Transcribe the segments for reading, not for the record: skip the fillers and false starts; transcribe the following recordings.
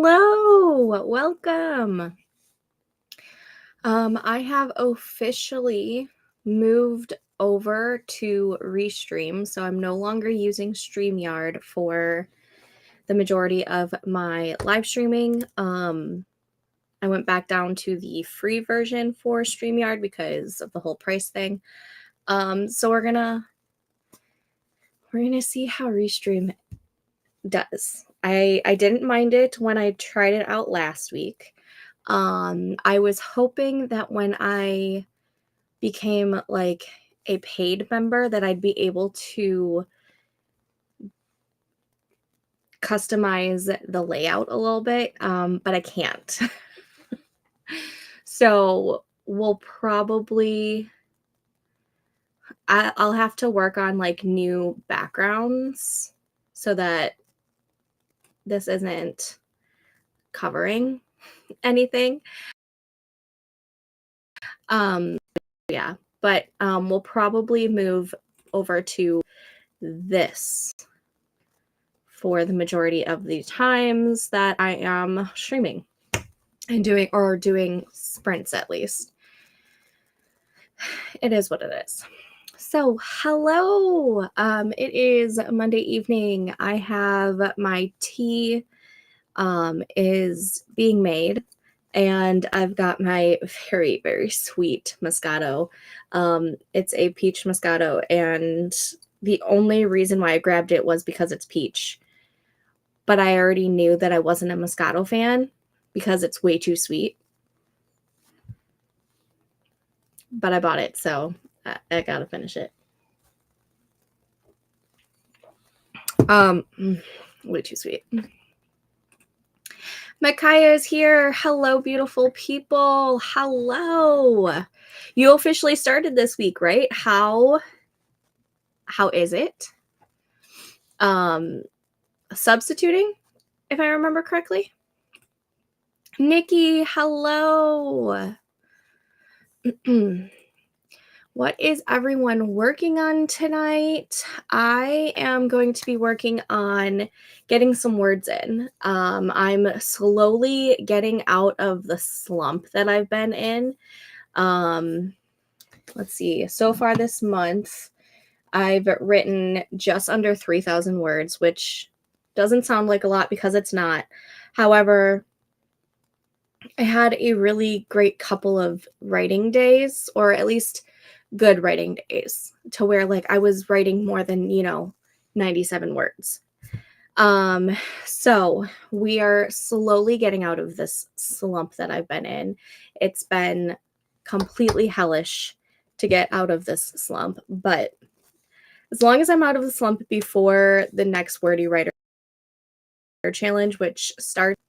Hello, welcome. I have officially moved over to Restream, so I'm no longer using StreamYard for the majority of my live streaming. I went back down to the free version for StreamYard because of the whole price thing. So we're gonna see how Restream does. I didn't mind it when I tried it out last week. I was hoping that when I became like a paid member that I'd be able to customize the layout a little bit, but I can't. So we'll probably I'll have to work on like new backgrounds so that this isn't covering anything. Yeah, but we'll probably move over to this for the majority of the times that I am streaming and doing sprints at least. It is what it is. So, hello. It is Monday evening. I have my tea is being made, and I've got my very, very sweet Moscato. It's a peach Moscato, and the only reason why I grabbed it was because it's peach. But I already knew that I wasn't a Moscato fan because it's way too sweet. But I bought it, so I gotta finish it. Way too sweet. Micaiah is here. Hello, beautiful people. Hello. You officially started this week, right? How is it? Substituting, if I remember correctly. Nikki, hello. What is everyone working on tonight? I am going to be working on getting some words in. I'm slowly getting out of the slump that I've been in. Let's see. So far this month, I've written just under 3,000 words, which doesn't sound like a lot because it's not. However, I had a really great couple of writing days, or at least good writing days, to where like I was writing more than 97 words. So we are slowly getting out of this slump that I've been in. It's been completely hellish to get out of this slump, but as long as I'm out of the slump before the next Wordy Writer Challenge, which starts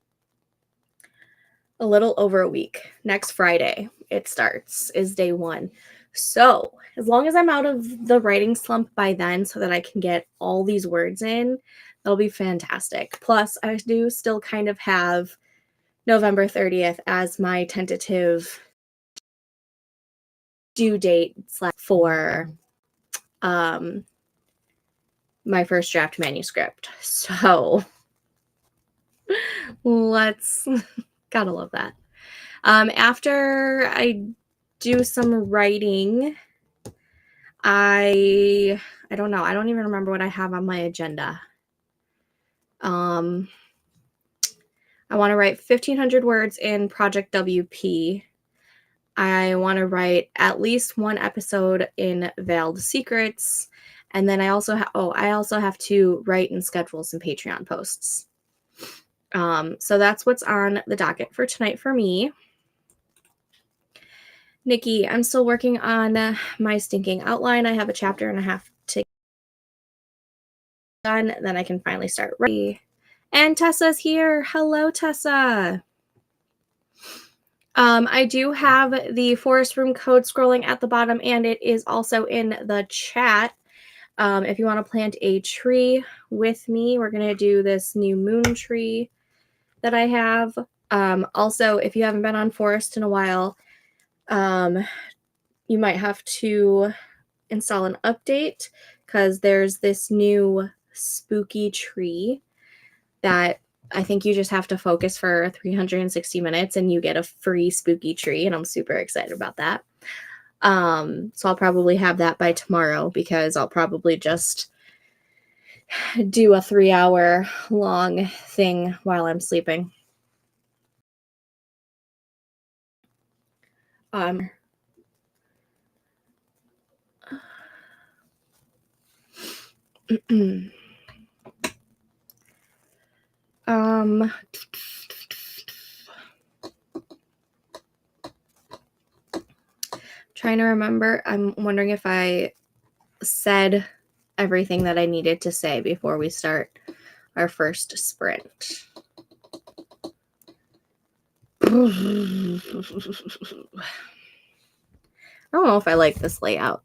a little over a week, next Friday it starts, is day 1. So as long as I'm out of the writing slump by then so that I can get all these words in, that'll be fantastic. Plus, I do still kind of have November 30th as my tentative due date for my first draft manuscript. So let's, gotta love that. After I do some writing, I don't know. I don't even remember what I have on my agenda. I want to write 1,500 words in Project WP. I want to write at least 1 episode in Veiled Secrets. And then I also have to write and schedule some Patreon posts. So that's what's on the docket for tonight for me. Nikki, I'm still working on my stinking outline. I have a chapter and a half to get done. Then I can finally start writing. And Tessa's here. Hello, Tessa. I do have the Forest Room code scrolling at the bottom, and it is also in the chat. If you want to plant a tree with me, we're going to do this new moon tree that I have. Also, if you haven't been on Forest in a while, you might have to install an update because there's this new spooky tree that I think you just have to focus for 360 minutes and you get a free spooky tree, and I'm super excited about that. So I'll probably have that by tomorrow because I'll probably just do a 3-hour long thing while I'm sleeping. Um, um, trying to remember. I'm wondering if I said everything that I needed to say before we start our first sprint. I don't know if I like this layout.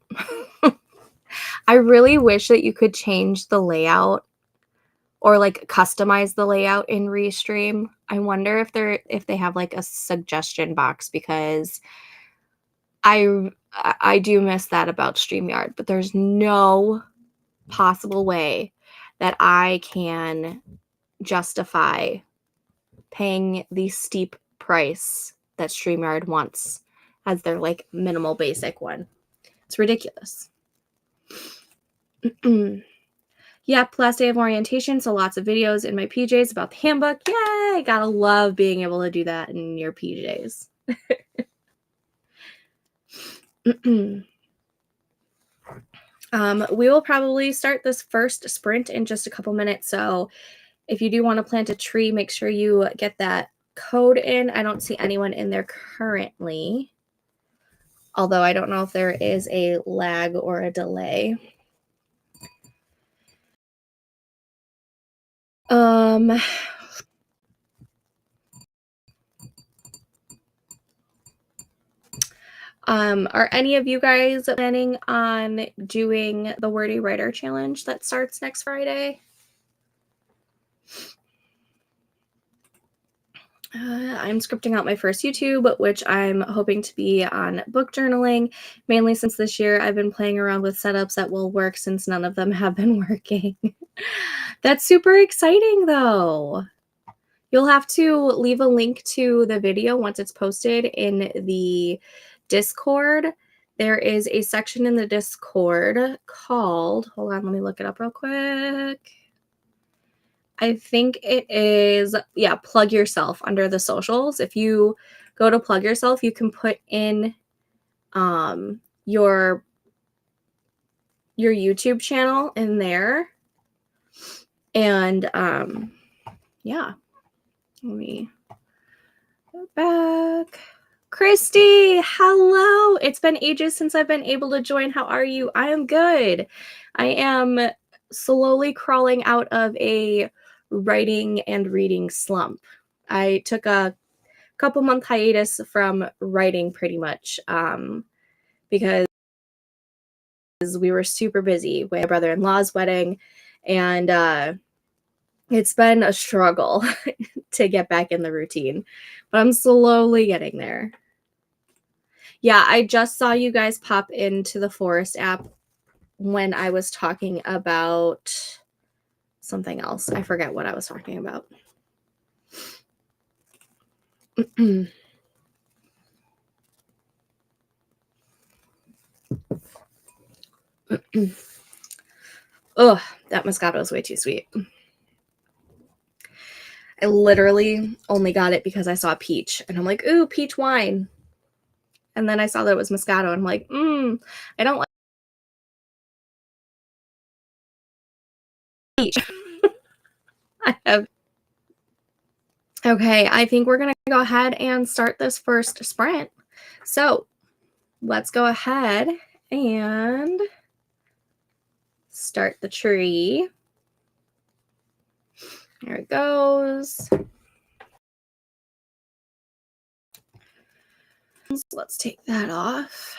I really wish that you could change the layout or like customize the layout in Restream. I wonder if they have like a suggestion box, because I do miss that about StreamYard, but there's no possible way that I can justify paying the steep price that StreamYard wants as their like minimal basic one. It's ridiculous. Yep, last day of orientation, so lots of videos in my PJs about the handbook. Yay! Gotta love being able to do that in your PJs. We will probably start this first sprint in just a couple minutes, so if you do want to plant a tree, make sure you get that code in. I don't see anyone in there currently, although I don't know if there is a lag or a delay. Are any of you guys planning on doing the Wordy Writer Challenge that starts next Friday? I'm scripting out my first YouTube, which I'm hoping to be on book journaling, mainly since this year I've been playing around with setups that will work since none of them have been working. That's super exciting, though. You'll have to leave a link to the video once it's posted in the Discord. There is a section in the Discord called, hold on, let me look it up real quick. I think it is, yeah, plug yourself under the socials. If you go to plug yourself, you can put in your YouTube channel in there. And yeah, let me go back. Christy, hello. It's been ages since I've been able to join. How are you? I am good. I am slowly crawling out of a writing and reading slump. I took a couple month hiatus from writing pretty much because we were super busy with my brother-in-law's wedding, and it's been a struggle to get back in the routine, but I'm slowly getting there. Yeah, I just saw you guys pop into the Forest app when I was talking about something else. I forget what I was talking about. Oh, that Moscato is way too sweet. I literally only got it because I saw peach, and I'm like, ooh, peach wine. And then I saw that it was Moscato, and I'm like, I don't like peach. I have. Okay, I think we're going to go ahead and start this first sprint. So let's go ahead and start the tree. There it goes. So let's take that off.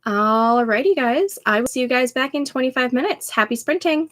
Alrighty, guys. I will see you guys back in 25 minutes. Happy sprinting.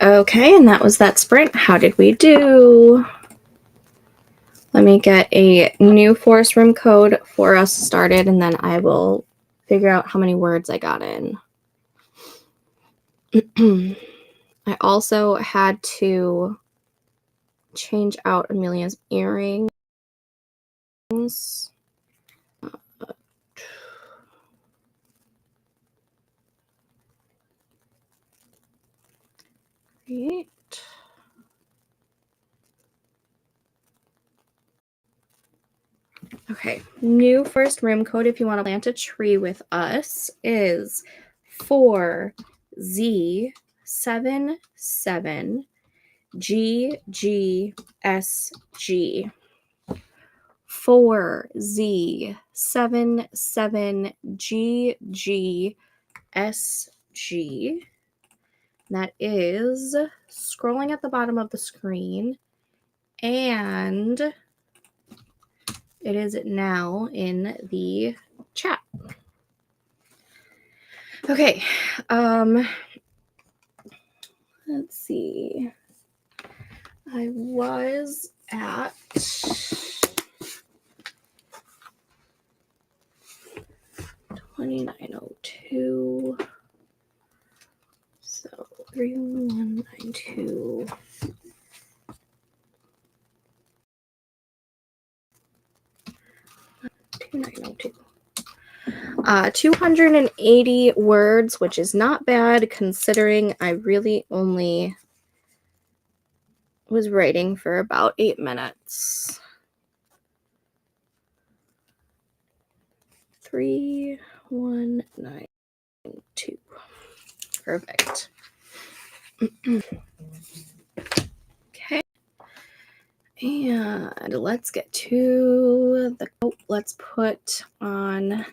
Okay, and that was that sprint. How did we do? Let me get a new forest room code for us started, and then I will figure out how many words I got in. I also had to change out Amelia's earrings. Great. Okay, new first room code if you want to plant a tree with us is 4Z77GGSG. 4Z77GGSG. That is scrolling at the bottom of the screen, and it is now in the chat. Okay, let's see. I was at 2902. So 3192. 2902. 280 words, which is not bad considering I really only was writing for about 8 minutes. 3192. Perfect. Okay. And let's get to the, let's put on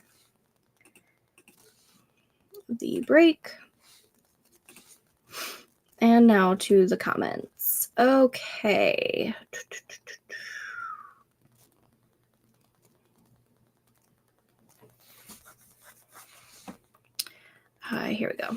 the break. And now to the comments. Okay. Here we go.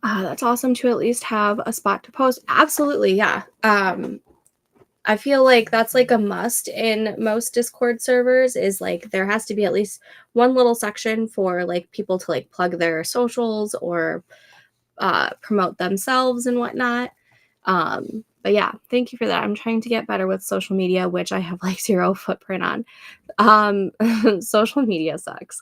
That's awesome to at least have a spot to post. Absolutely, yeah. I feel like that's like a must in most Discord servers is like there has to be at least one little section for like people to like plug their socials or promote themselves and whatnot. But yeah, thank you for that. I'm trying to get better with social media, which I have like 0 footprint on. Social media sucks.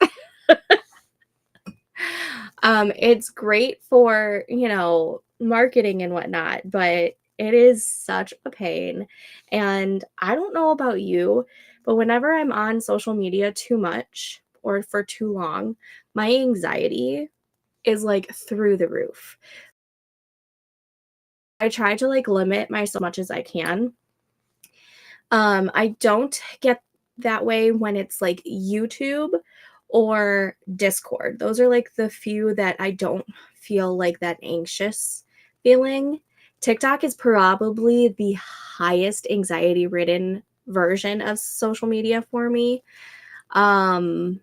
It's great for, you know, marketing and whatnot, but it is such a pain. And I don't know about you, but whenever I'm on social media too much or for too long, my anxiety is like through the roof. I try to like limit myself as much as I can. I don't get that way when it's like YouTube or Discord. Those are like the few that I don't feel like that anxious feeling. TikTok is probably the highest anxiety ridden version of social media for me. No,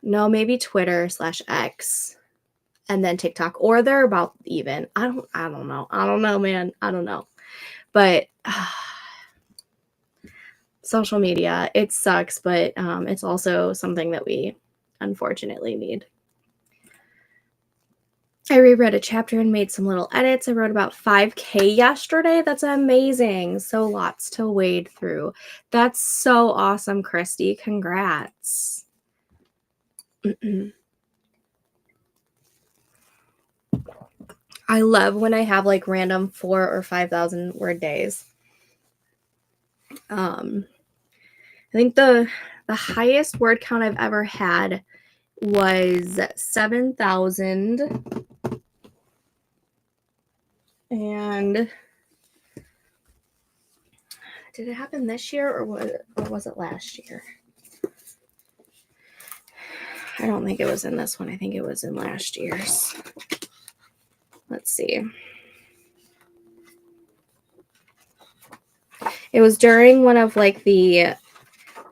maybe Twitter/X and then TikTok, or they're about even. I don't know. I don't know, man. I don't know. But social media, it sucks, but it's also something that we unfortunately need. I reread a chapter and made some little edits. I wrote about 5K yesterday. That's amazing. So lots to wade through. That's so awesome, Christy. Congrats. I love when I have like random 4,000 or 5,000 word days. I think the highest word count I've ever had was 7,000. And did it happen this year or was it last year? I don't think it was in this one. I think it was in last year's. Let's see. It was during one of like the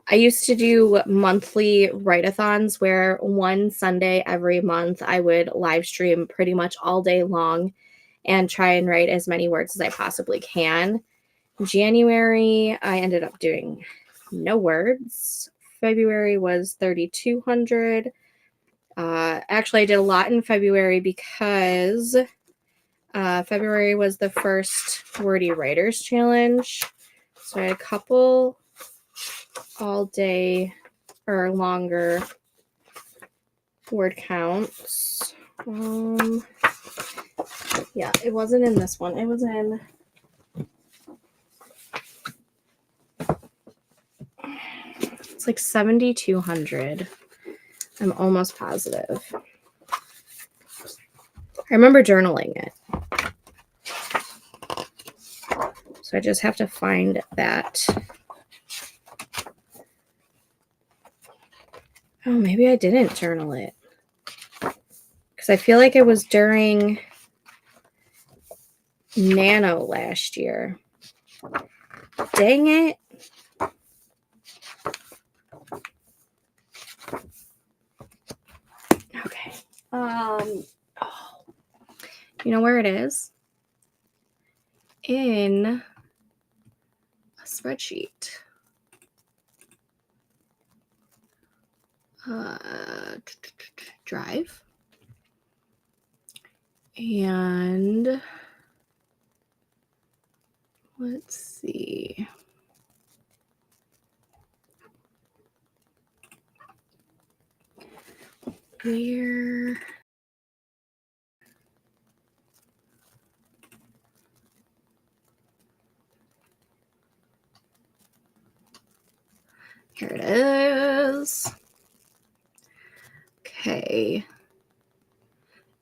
I used to do monthly write-a-thons where one Sunday every month I would live stream pretty much all day long and try and write as many words as I possibly can. January, I ended up doing no words. February was 3,200. Actually, I did a lot in February because February was the first Wordy Writers Challenge. So I had a couple all day or longer word counts. Yeah, it wasn't in this one. It was in it's like 7,200. I'm almost positive. I remember journaling it. So I just have to find that. Oh, maybe I didn't journal it. Because I feel like it was during Nano last year. Dang it. Okay. You know where it is? In a spreadsheet. Drive. And let's see. Where? Here it is. Okay.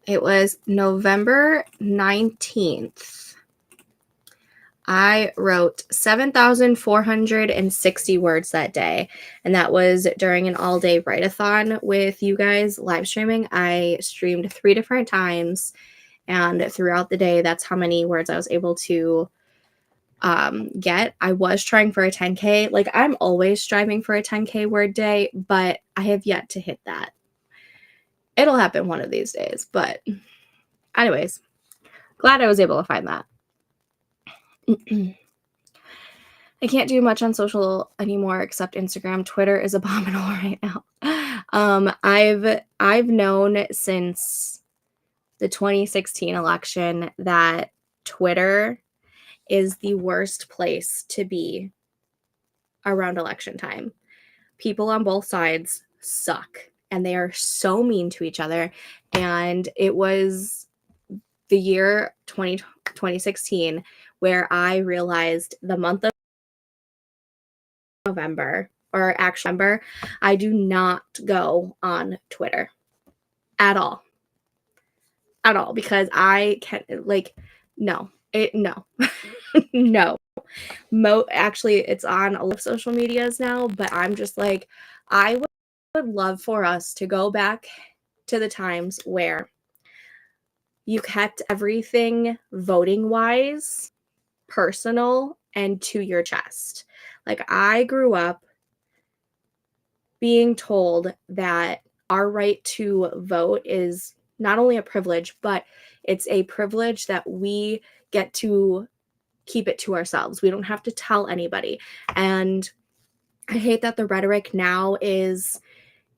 It was November 19th. I wrote 7,460 words that day, and that was during an all-day write-a-thon with you guys live streaming. I streamed 3 different times, and throughout the day, that's how many words I was able to get. I was trying for a 10K. Like, I'm always striving for a 10K word day, but I have yet to hit that. It'll happen one of these days, but anyways, glad I was able to find that. I can't do much on social anymore except Instagram. Twitter is abominable right now. I've known since the 2016 election that Twitter is the worst place to be around election time. People on both sides suck and they are so mean to each other. And it was the year 2016 where I realized the month of November, or actually November, I do not go on Twitter at all. At all, because I can't, like, no. No. No. Actually, it's on a lot of social medias now, but I'm just like, I would love for us to go back to the times where you kept everything voting-wise personal and to your chest. Like, I grew up being told that our right to vote is not only a privilege, but it's a privilege that we get to keep it to ourselves. We don't have to tell anybody. And I hate that the rhetoric now is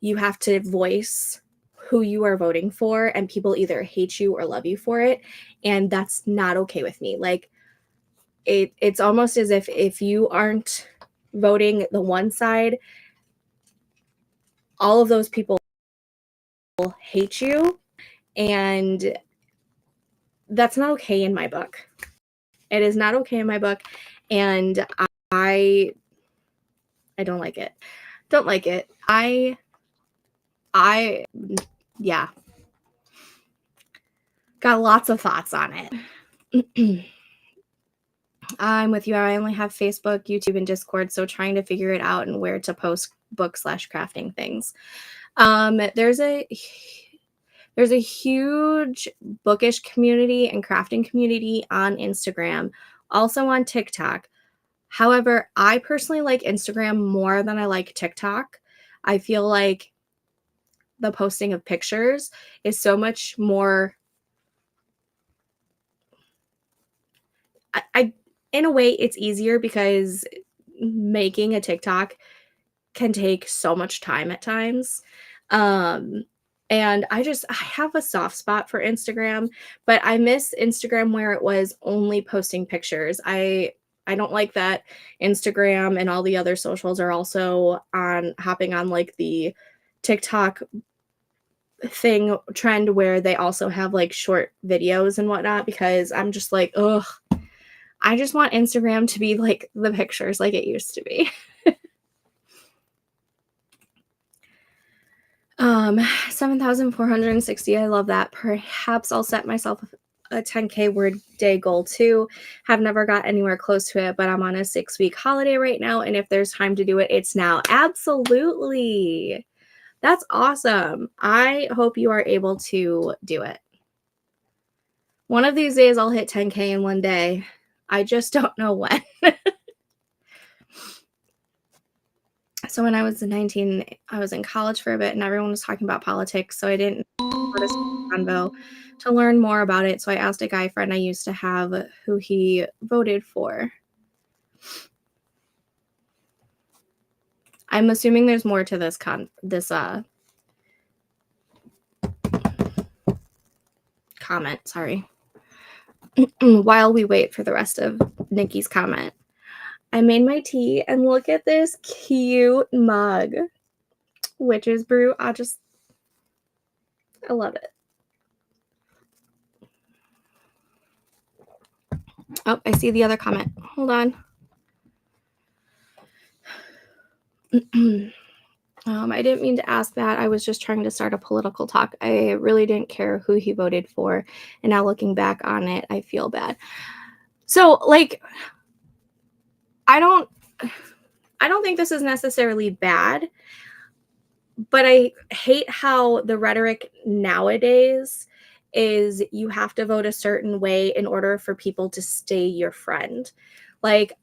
you have to voice who you are voting for, and people either hate you or love you for it. And that's not okay with me. Like, it's almost as if you aren't voting the one side, all of those people hate you, and that's not okay in my book. It is not okay in my book, and I don't like it. Don't like it. Yeah. Got lots of thoughts on it. I'm with you. I only have Facebook, YouTube, and Discord, so trying to figure it out and where to post book/crafting things. There's a huge bookish community and crafting community on Instagram, also on TikTok. However, I personally like Instagram more than I like TikTok. I feel like the posting of pictures is so much more I in a way it's easier because making a TikTok can take so much time at times. Um, and I have a soft spot for Instagram, but I miss Instagram where it was only posting pictures. I don't like that Instagram and all the other socials are also on hopping on like the TikTok thing trend where they also have like short videos and whatnot because I'm just like, ugh, I just want Instagram to be like the pictures like it used to be. 7,460. I love that. Perhaps I'll set myself a 10K word day goal too. Have never got anywhere close to it, but I'm on a 6-week holiday right now. And if there's time to do it, it's now. Absolutely. That's awesome. I hope you are able to do it. One of these days I'll hit 10K in one day. I just don't know when. So when I was 19, I was in college for a bit and everyone was talking about politics. So I didn't go to convo to learn more about it. So I asked a guy friend I used to have who he voted for. I'm assuming there's more to this comment. Sorry. While we wait for the rest of Nikki's comment. I made my tea and look at this cute mug. Witch's brew. I love it. Oh, I see the other comment. Hold on. I didn't mean to ask that. I was just trying to start a political talk. I really didn't care who he voted for. And now looking back on it, I feel bad. So, like, I don't think this is necessarily bad, but I hate how the rhetoric nowadays is you have to vote a certain way in order for people to stay your friend. Like,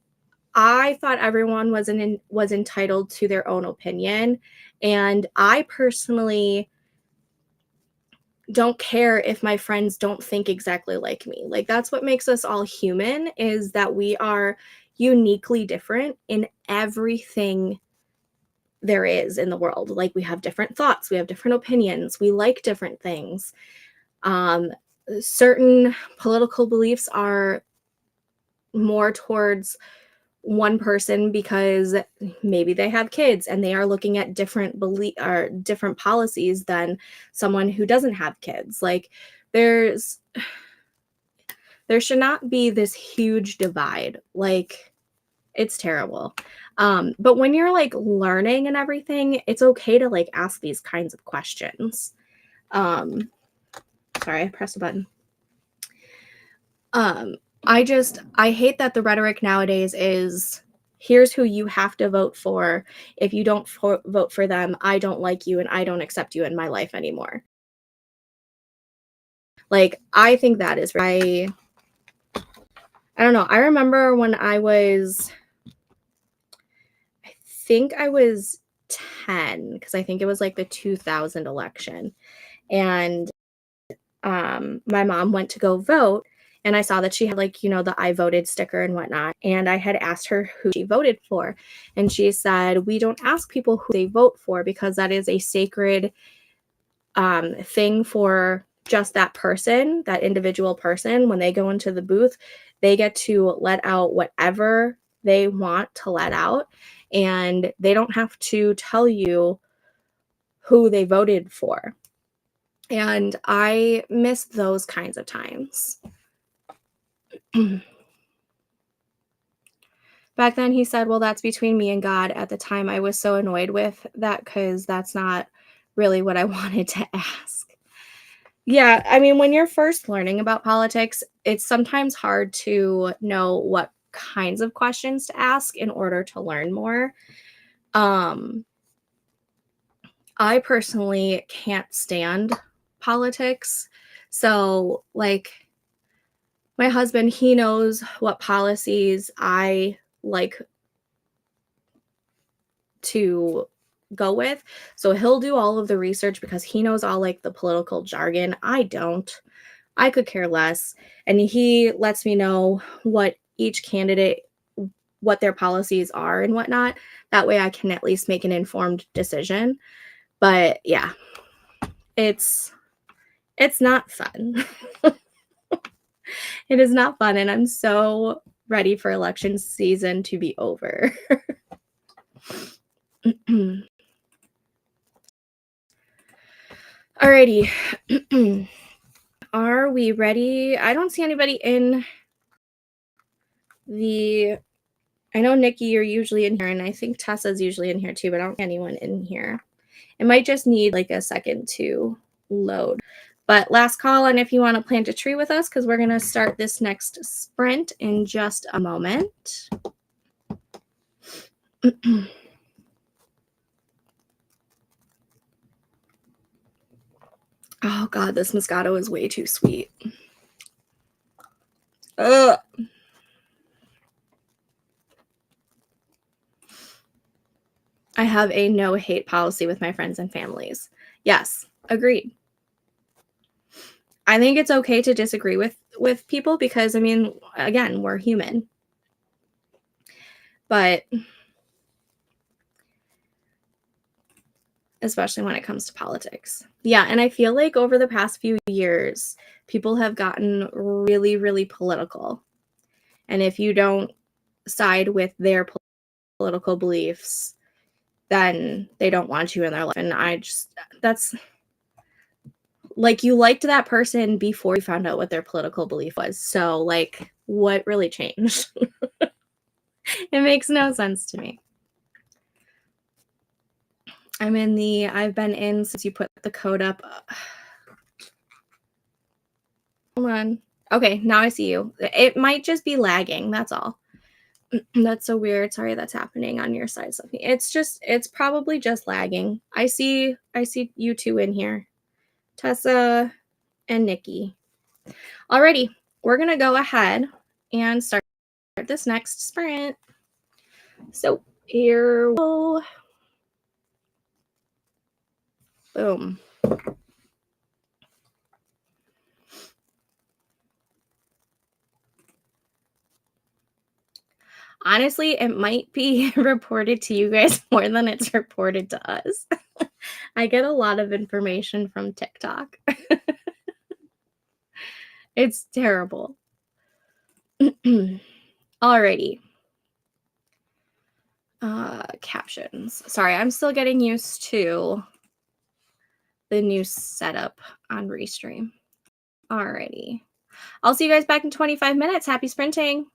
I thought everyone was entitled to their own opinion, and I personally don't care if my friends don't think exactly like me. Like, that's what makes us all human, is that we are uniquely different in everything there is in the world. Like, we have different thoughts, we have different opinions, we like different things. Certain political beliefs are more towards one person because maybe they have kids and they are looking at different belief or different policies than someone who doesn't have kids. Like, there should not be this huge divide. Like, it's terrible. But when you're like learning and everything, it's okay to like ask these kinds of questions. Sorry, I pressed a button. I hate that the rhetoric nowadays is, here's who you have to vote for. If you don't vote for them, I don't like you and I don't accept you in my life anymore. Like, I think that is right. I don't know. I remember when I think I was 10, because I think it was like the 2000 election. And my mom went to go vote, and I saw that she had like, the I voted sticker and whatnot. And I had asked her who she voted for. And she said, we don't ask people who they vote for because that is a sacred thing for just that person, that individual person. When they go into the booth, they get to let out whatever they want to let out. And they don't have to tell you who they voted for. And I miss those kinds of times. Back then, he said, well, that's between me and God. At the time, I was so annoyed with that because that's not really what I wanted to ask. Yeah, I mean, when you're first learning about politics, it's sometimes hard to know what kinds of questions to ask in order to learn more. I personally can't stand politics. So, like, my husband, he knows what policies I like to go with. So he'll do all of the research because he knows all like the political jargon. I don't. I could care less. And he lets me know what each candidate, what their policies are and whatnot. That way I can at least make an informed decision. But yeah, it's not fun. It is not fun, and I'm so ready for election season to be over. Alrighty. Are we ready? I don't see anybody in the. I know Nikki, you're usually in here, and I think Tessa's usually in here too, but I don't see anyone in here. It might just need like a second to load. But last call on if you want to plant a tree with us, because we're going to start this next sprint in just a moment. Oh God, this Moscato is way too sweet. Ugh. I have a no hate policy with my friends and families. Yes, agreed. I think it's okay to disagree with people because, I mean, again, we're human. But especially when it comes to politics. Yeah, and I feel like over the past few years, people have gotten really, really political. And if you don't side with their political beliefs, then they don't want you in their life. And that's like, you liked that person before you found out what their political belief was. So, like, what really changed? It makes no sense to me. I've been in since you put the code up. Hold on. Okay, now I see you. It might just be lagging. That's all. That's so weird. Sorry that's happening on your side, Sophie. It's probably just lagging. I see you two in here. Tessa and Nikki. Alrighty, we're gonna go ahead and start this next sprint. So here we go. Boom. Honestly, it might be reported to you guys more than it's reported to us. I get a lot of information from TikTok. It's terrible. Alrighty. Captions. Sorry, I'm still getting used to the new setup on Restream. Alrighty. I'll see you guys back in 25 minutes. Happy sprinting.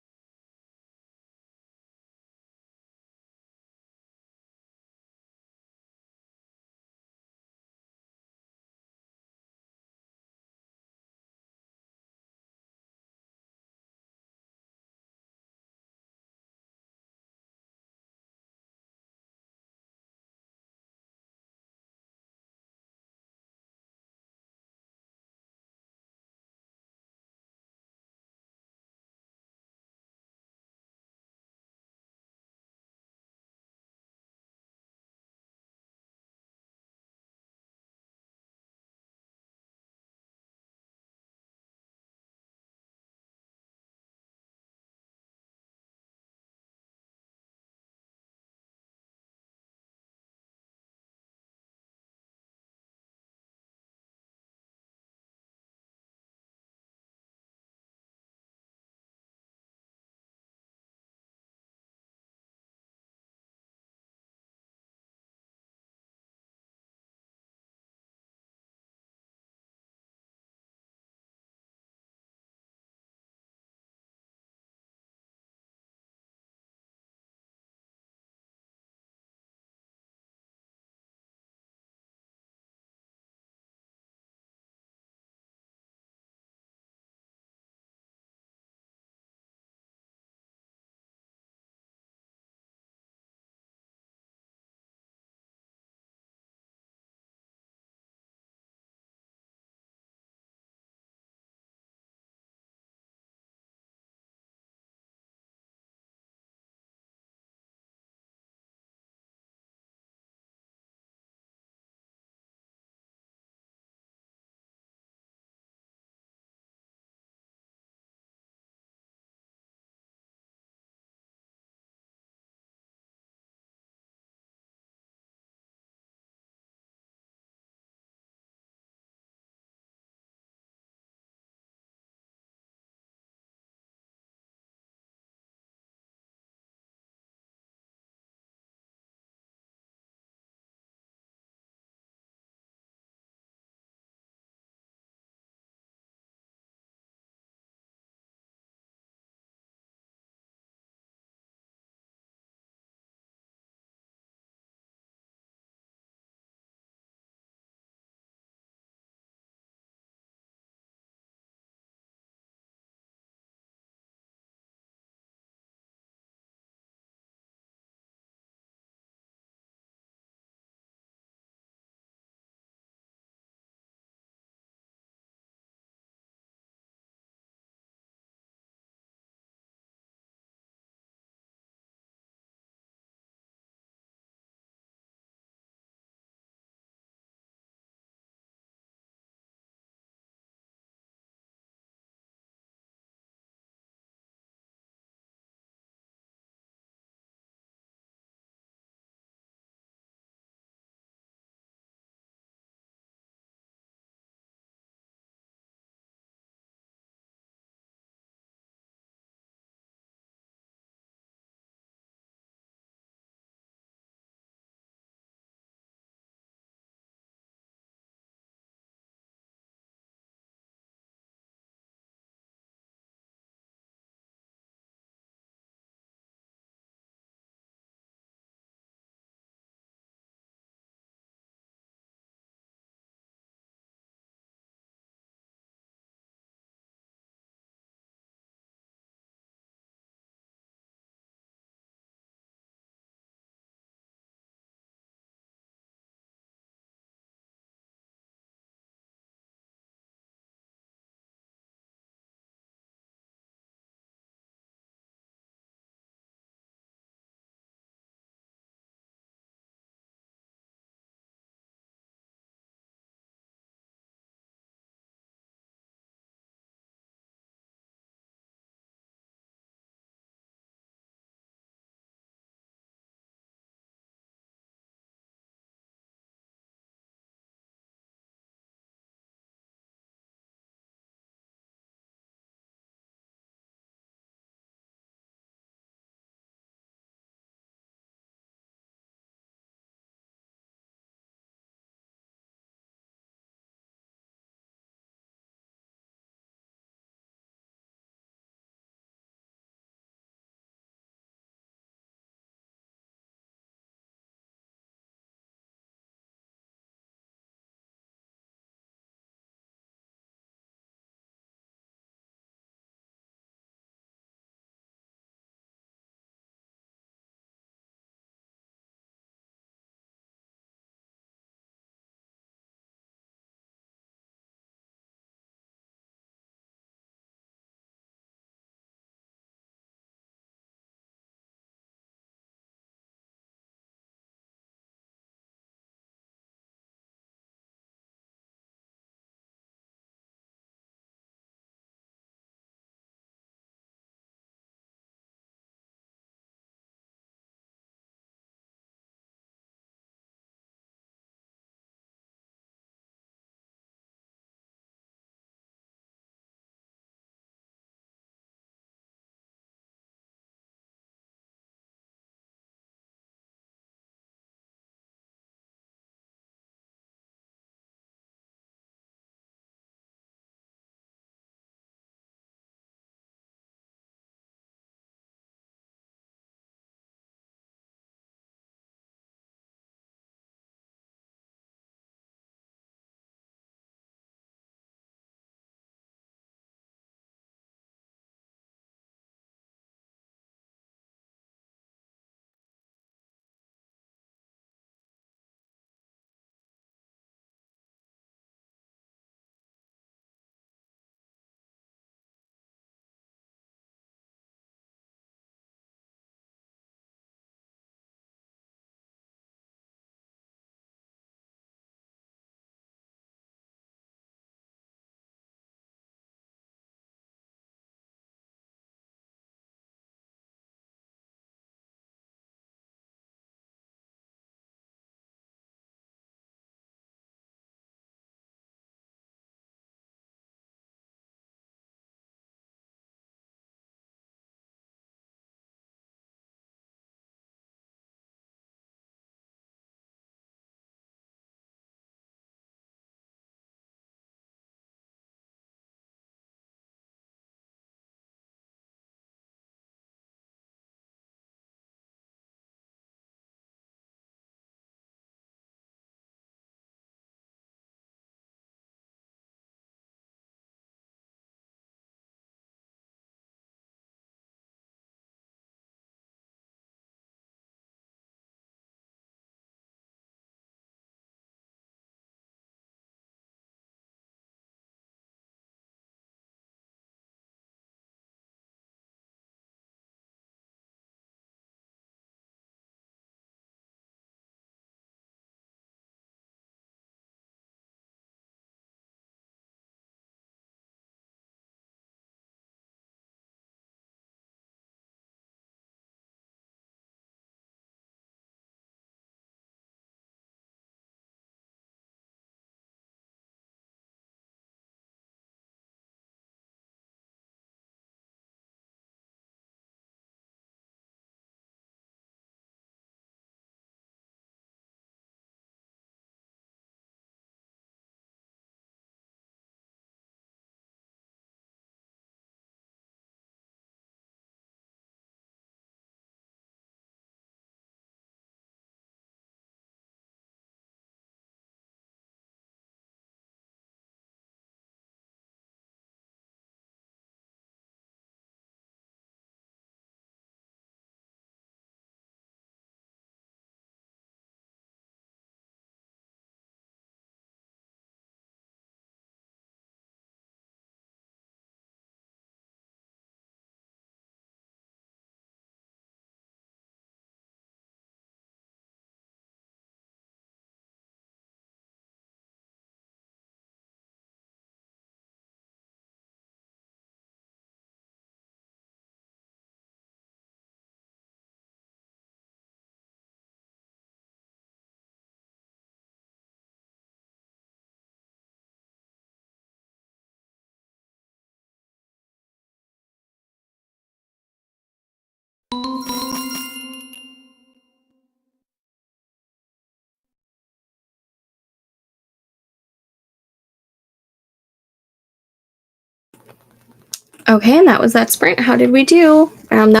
Okay, and that was that sprint. How did we do? That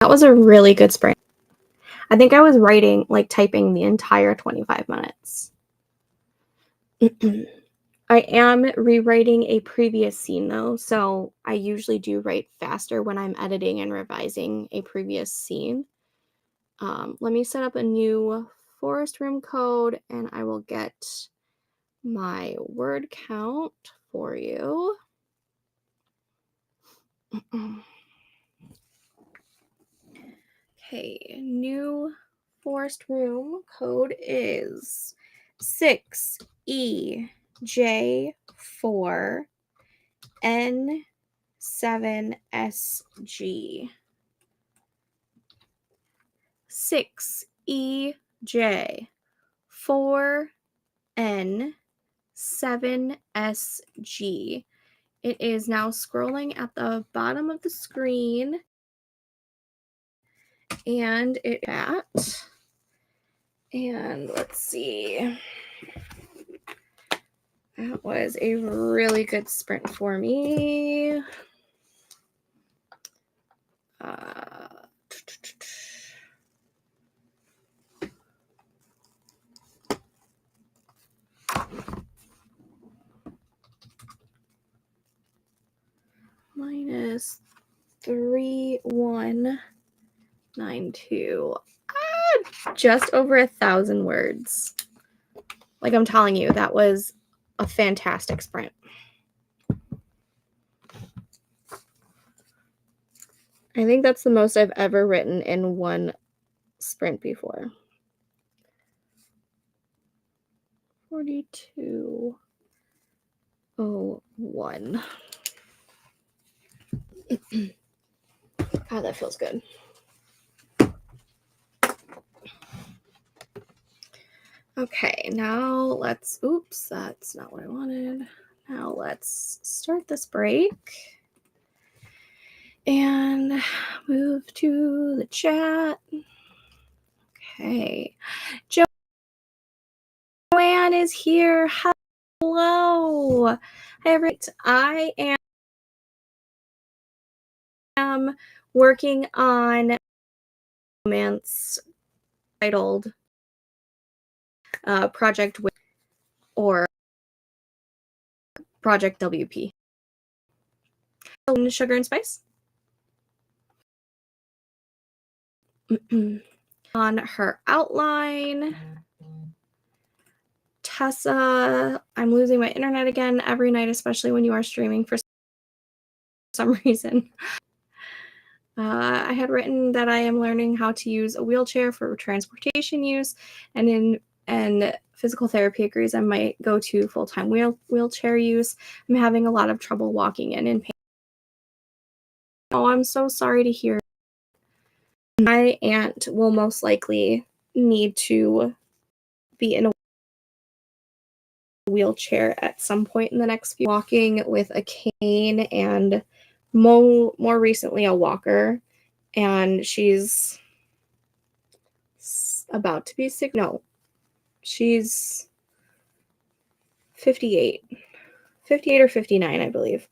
was a really good sprint. I think I was typing the entire 25 minutes. I am rewriting a previous scene though, so I usually do write faster when I'm editing and revising a previous scene. Let me set up a new forest room code and I will get my word count for you. Okay, new forest room code is 6EJ4N7SG. 6EJ4N7SG. It is now scrolling at the bottom of the screen. And let's see. That was a really good sprint for me. Minus 3192. Just over 1,000 words. Like I'm telling you, that was a fantastic sprint. I think that's the most I've ever written in one sprint before. 4201. Oh, that feels good. Okay, now let's, oops, that's not what I wanted. Now let's start this break and move to the chat. Okay, Joanne is here. Hello. Hi, everyone. I am working on romance titled Project or Project WP. Sugar and Spice. On her outline. Tessa, I'm losing my internet again every night, especially when you are streaming for some reason. I had written that I am learning how to use a wheelchair for transportation use, and physical therapy agrees I might go to full-time wheelchair use. I'm having a lot of trouble walking in pain. Oh, I'm so sorry to hear. My aunt will most likely need to be in a wheelchair at some point in the next few, walking with a cane and more recently a walker, and she's about to be sick. No, she's 58 or 59, I believe.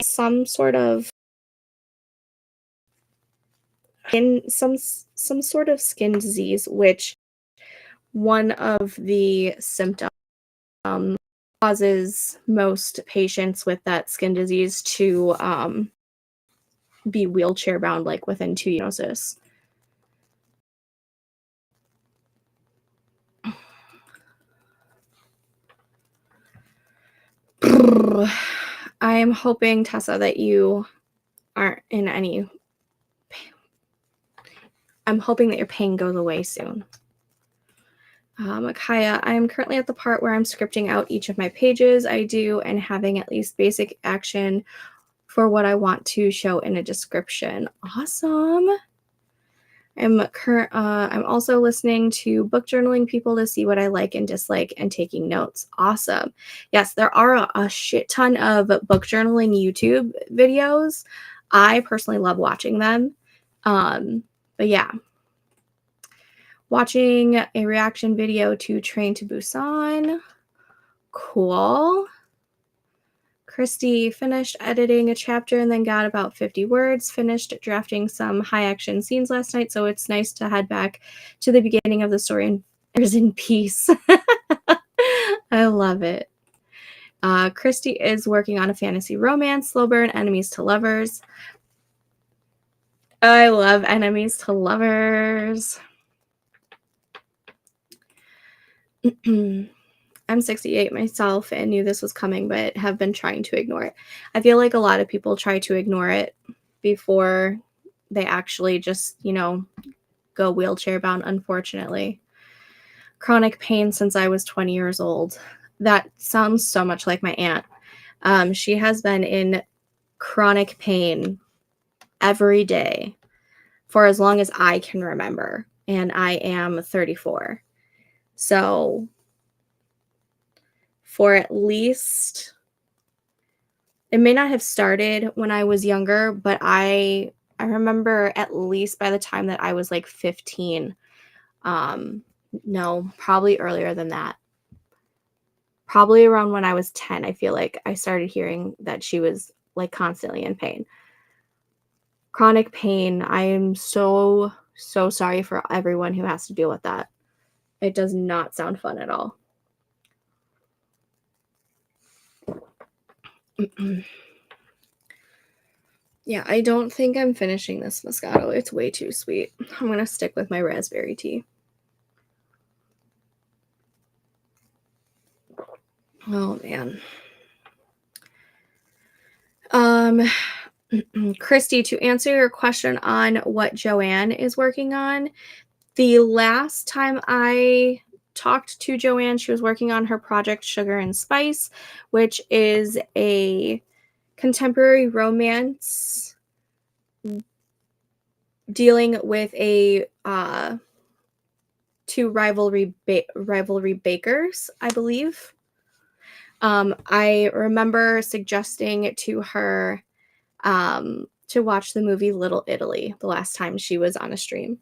Some sort of some sort of skin disease, which one of the symptoms causes most patients with that skin disease to be wheelchair bound like within 2 years. I am hoping, Tessa, that you aren't in any pain. I'm hoping that your pain goes away soon. Kaya, I am currently at the part where I'm scripting out each of my pages I do and having at least basic action for what I want to show in a description. Awesome. I'm also listening to book journaling people to see what I like and dislike and taking notes. Awesome. Yes, there are a shit ton of book journaling YouTube videos. I personally love watching them. But yeah. Watching a reaction video to Train to Busan. cool. Christy finished editing a chapter and then got about 50 words, finished drafting some high action scenes last night, so it's nice to head back to the beginning of the story and is in peace. I love it. Christy is working on a fantasy romance, slow burn, enemies to lovers. I love enemies to lovers. I'm 68 myself and knew this was coming, but have been trying to ignore it. I feel like a lot of people try to ignore it before they actually just, go wheelchair bound, unfortunately. Chronic pain since I was 20 years old. That sounds so much like my aunt. She has been in chronic pain every day for as long as I can remember, and I am 34. So for at least, it may not have started when I was younger, but I remember at least by the time that I was like 15. No, probably earlier than that. Probably around when I was 10, I feel like I started hearing that she was like constantly in pain. Chronic pain. I am so sorry for everyone who has to deal with that. It does not sound fun at all. Yeah, I don't think I'm finishing this Moscato. It's way too sweet. I'm going to stick with my raspberry tea. Oh, man. Christy, to answer your question on what Joanne is working on, the last time I talked to Joanne, she was working on her project Sugar and Spice, which is a contemporary romance dealing with two rivalry bakers, I believe. I remember suggesting to her to watch the movie Little Italy the last time she was on a stream,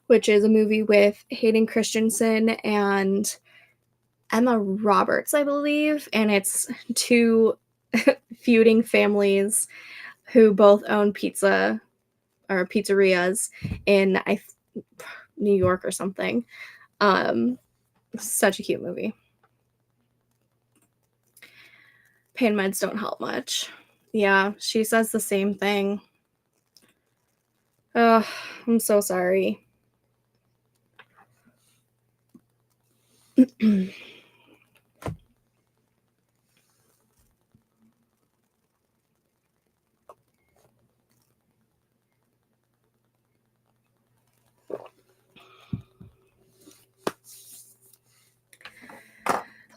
which is a movie with Hayden Christensen and Emma Roberts, I believe, and it's two feuding families who both own pizza or pizzerias in New York or something. Such a cute movie. Pain meds don't help much. Yeah, she says the same thing. Ugh, I'm so sorry.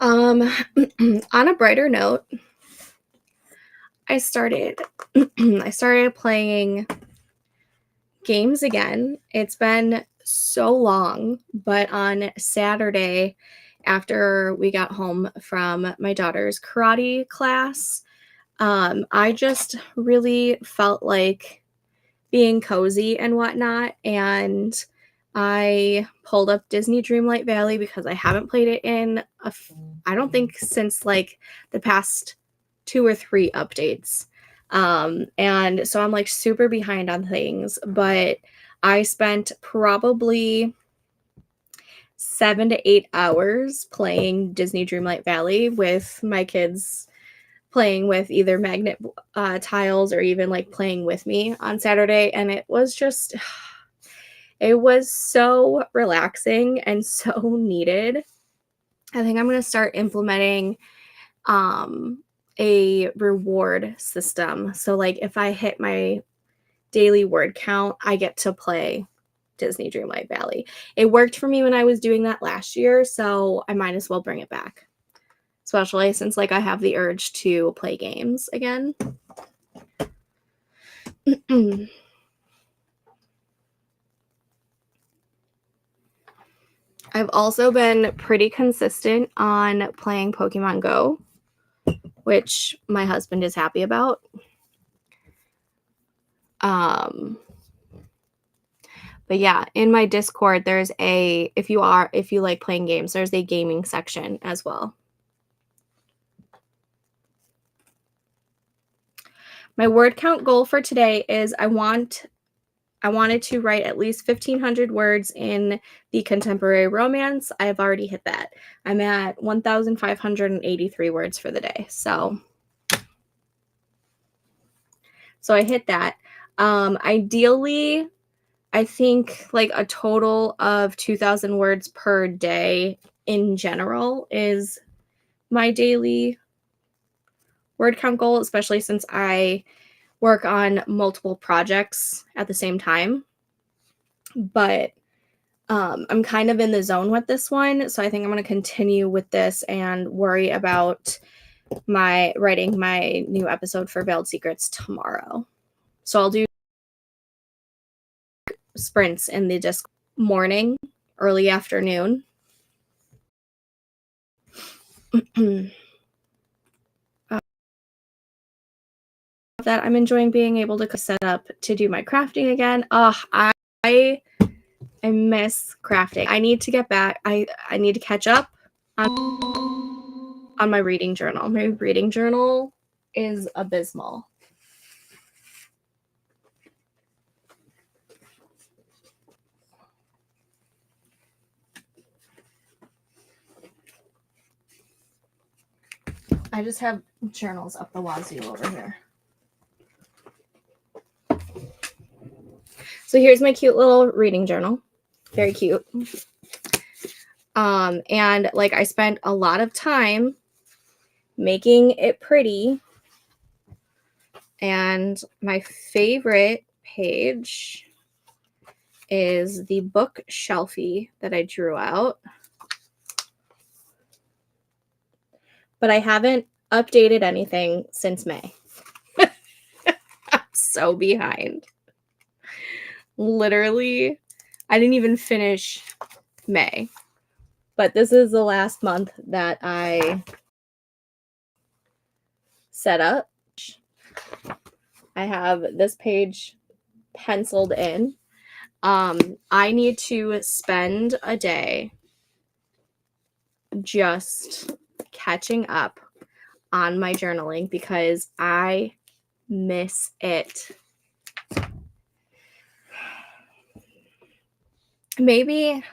On a brighter note, I started playing games again. It's been so long, but on Saturday, after we got home from my daughter's karate class, I just really felt like being cozy and whatnot, and I pulled up Disney Dreamlight Valley because I haven't played it in I don't think since like the past 2 or 3 updates. And so I'm like super behind on things, but I spent probably 7 to 8 hours playing Disney Dreamlight Valley with my kids playing with either magnet tiles or even like playing with me on Saturday. And it was just, it was so relaxing and so needed. I think I'm going to start implementing a reward system. So like if I hit my daily word count, I get to play Disney Dreamlight Valley. It worked for me when I was doing that last year, so I might as well bring it back. Especially since like I have the urge to play games again. I've also been pretty consistent on playing Pokemon Go, which my husband is happy about. But yeah, in my Discord, there's if you like playing games, there's a gaming section as well. My word count goal for today is I wanted to write at least 1,500 words in the contemporary romance. I've already hit that. I'm at 1,583 words for the day. So I hit that. Ideally, I think like a total of 2,000 words per day in general is my daily word count goal, especially since I work on multiple projects at the same time. But I'm kind of in the zone with this one, so I think I'm going to continue with this and worry about writing my new episode for Veiled Secrets tomorrow. So I'll do sprints in the disc morning, early afternoon. That I'm enjoying being able to set up to do my crafting again. I miss crafting. I need to get back. I need to catch up on my reading journal. My reading journal is abysmal. I just have journals up the wazoo over here. So here's my cute little reading journal. Very cute. And like I spent a lot of time making it pretty. And my favorite page is the book shelfie that I drew out. But I haven't updated anything since May. I'm so behind. Literally, I didn't even finish May. But this is the last month that I set up. I have this page penciled in. I need to spend a day just catching up on my journaling because I miss it. Maybe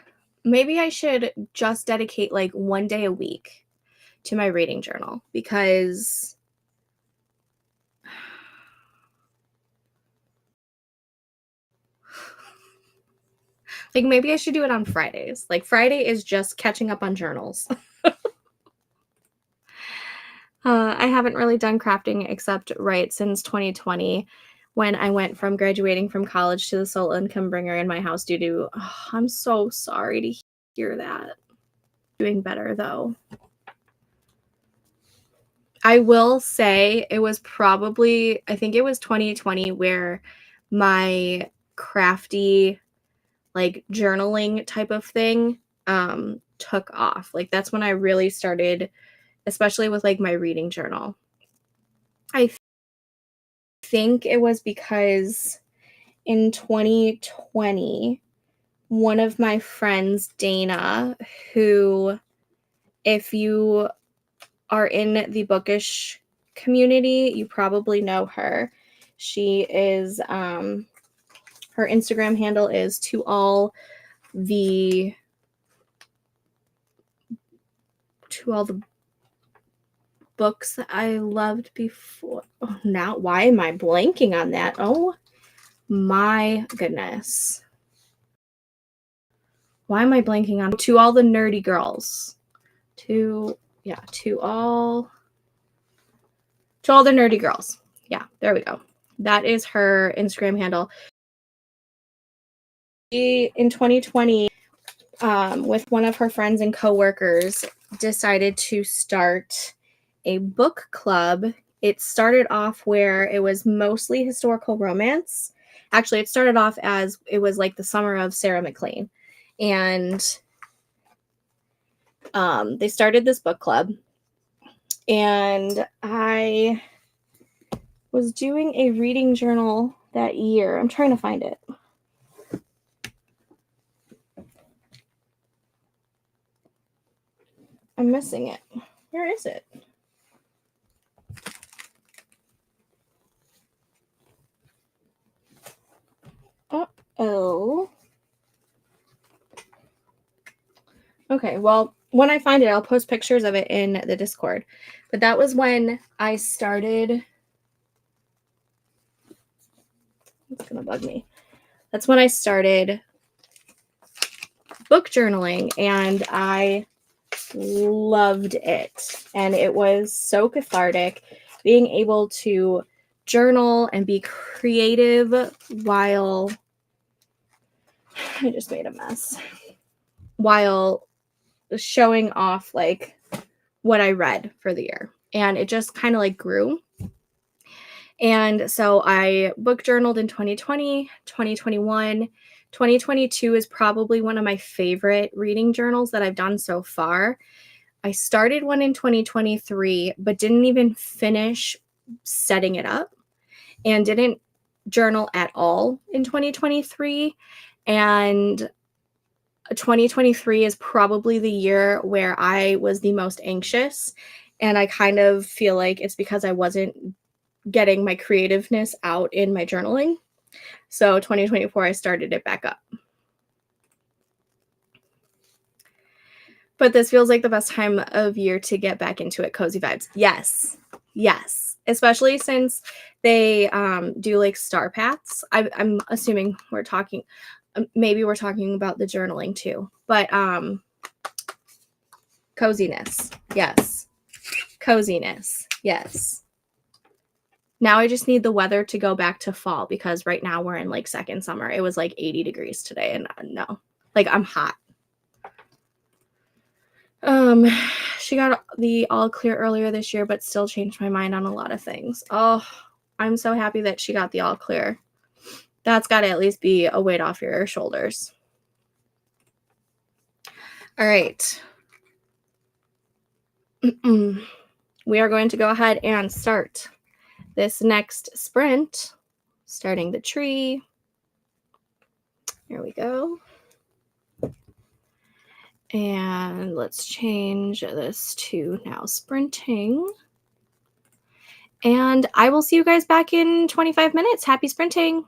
I should just dedicate like one day a week to my reading journal because like maybe I should do it on Fridays. Like Friday is just catching up on journals. I haven't really done crafting except right since 2020 when I went from graduating from college to the sole income bringer in my house due to, I'm so sorry to hear that. Doing better though. I will say it was probably, I think it was 2020 where my crafty like journaling type of thing took off. Like that's when I really started, especially with like my reading journal. I think it was because in 2020, one of my friends, Dana, who, if you are in the bookish community, you probably know her. She is, her Instagram handle is to all the books that I loved before. Oh, now, why am I blanking on that? Oh my goodness. Why am I blanking on to all the nerdy girls? To all the nerdy girls. Yeah, there we go. That is her Instagram handle. She, in 2020, with one of her friends and coworkers, decided to start a book club. It started off where it was mostly historical romance. Actually, it started off as it was like the summer of Sarah McLean. And they started this book club. And I was doing a reading journal that year. I'm trying to find it. I'm missing it. Where is it? Uh-oh. Okay, well, when I find it, I'll post pictures of it in the Discord. But that was when I started. It's going to bug me. That's when I started book journaling, and I loved it. And it was so cathartic being able to journal and be creative while I just made a mess. While showing off like what I read for the year. And it just kind of like grew. And so I book journaled in 2020, 2021. 2022 is probably one of my favorite reading journals that I've done so far. I started one in 2023, but didn't even finish setting it up and didn't journal at all in 2023. And 2023 is probably the year where I was the most anxious. And I kind of feel like it's because I wasn't getting my creativeness out in my journaling. So 2024, I started it back up. But this feels like the best time of year to get back into it. Cozy vibes. Yes. Yes. Especially since they do like star paths. I'm assuming we're talking, maybe we're talking about the journaling too. But coziness. Yes. Coziness. Yes. Now I just need the weather to go back to fall because right now we're in like second summer. It was like 80 degrees today and no. Like I'm hot. She got the all clear earlier this year, but still changed my mind on a lot of things. Oh, I'm so happy that she got the all clear. That's got to at least be a weight off your shoulders. All right. We are going to go ahead and start this next sprint, starting the tree. Here we go. And let's change this to now sprinting. And I will see you guys back in 25 minutes. Happy sprinting.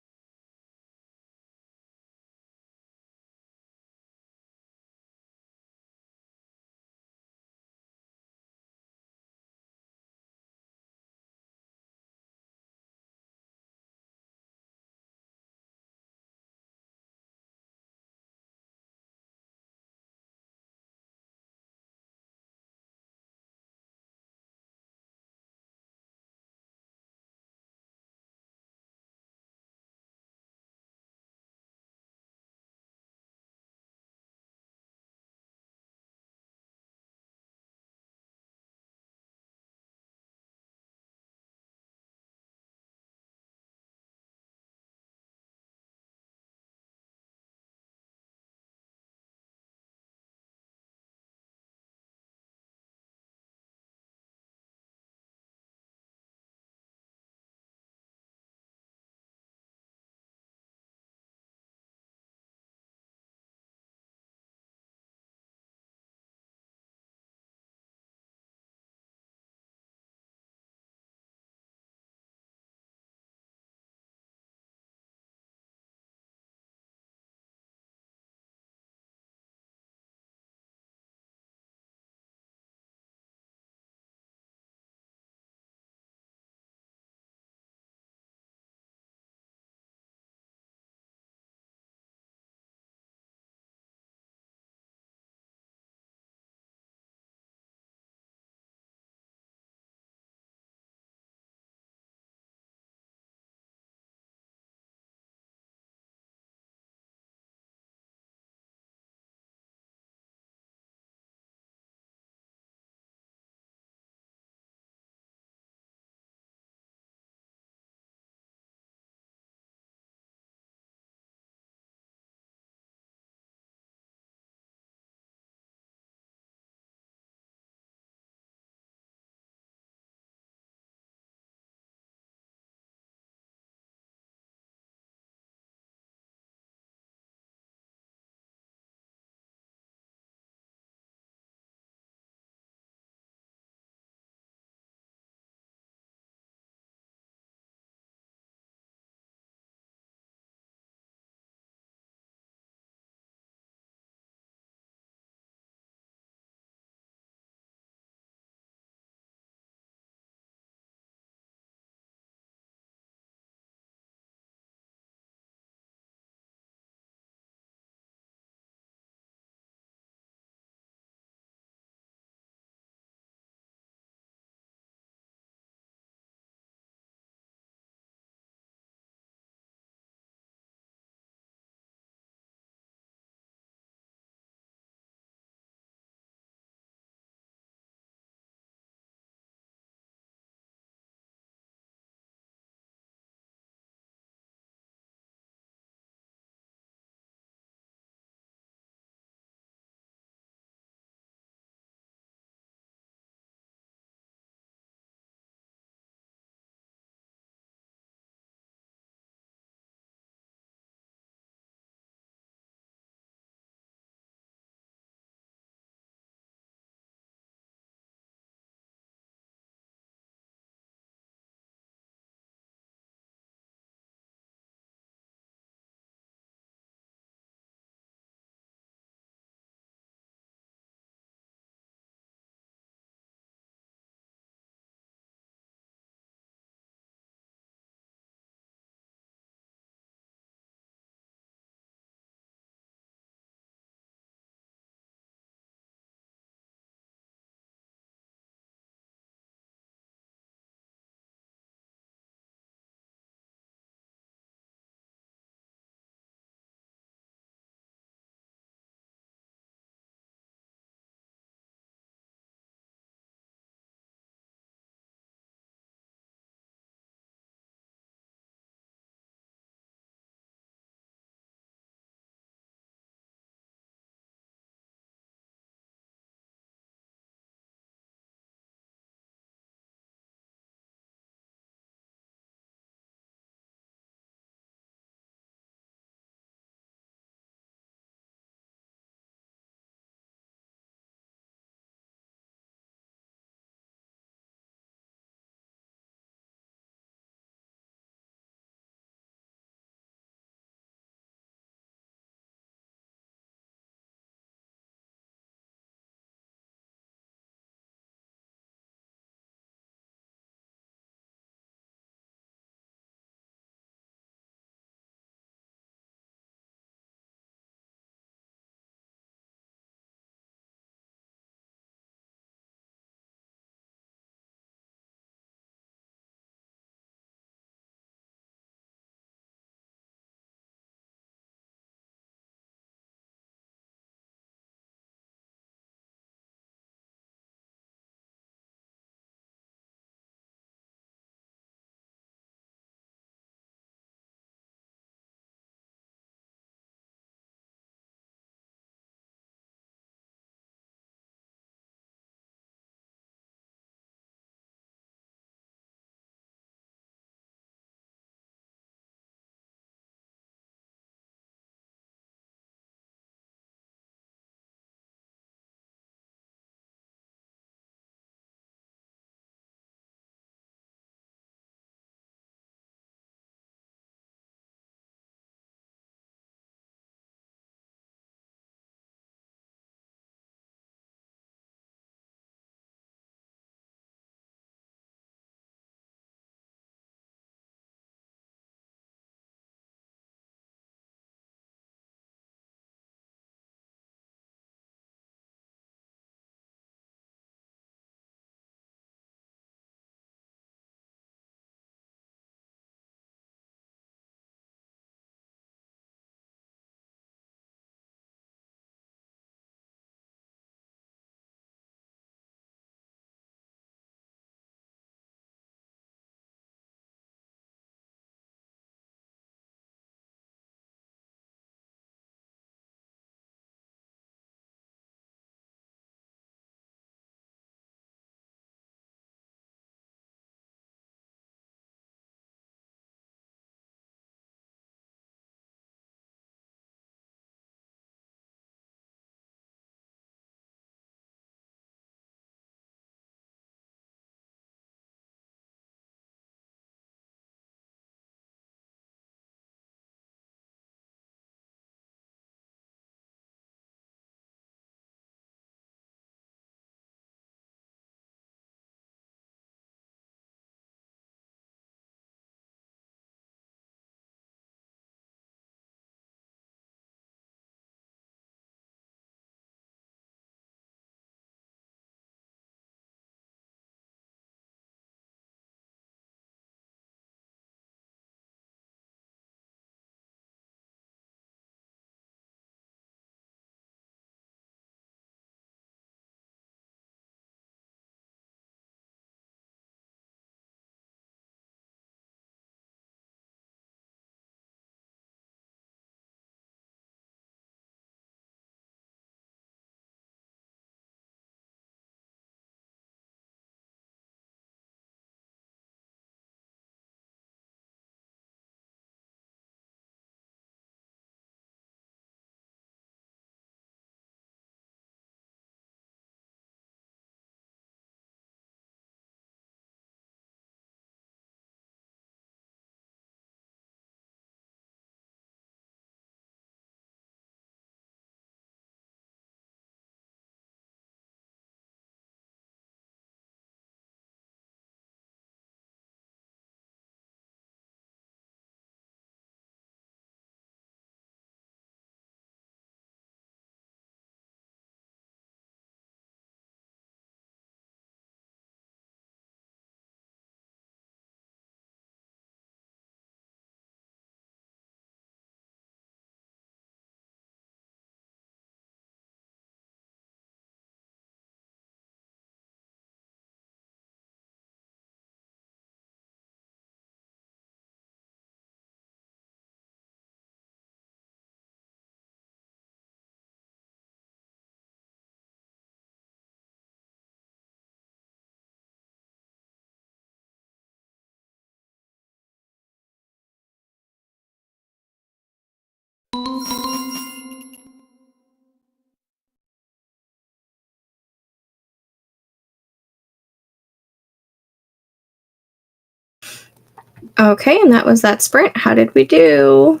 Okay, and that was that sprint. How did we do?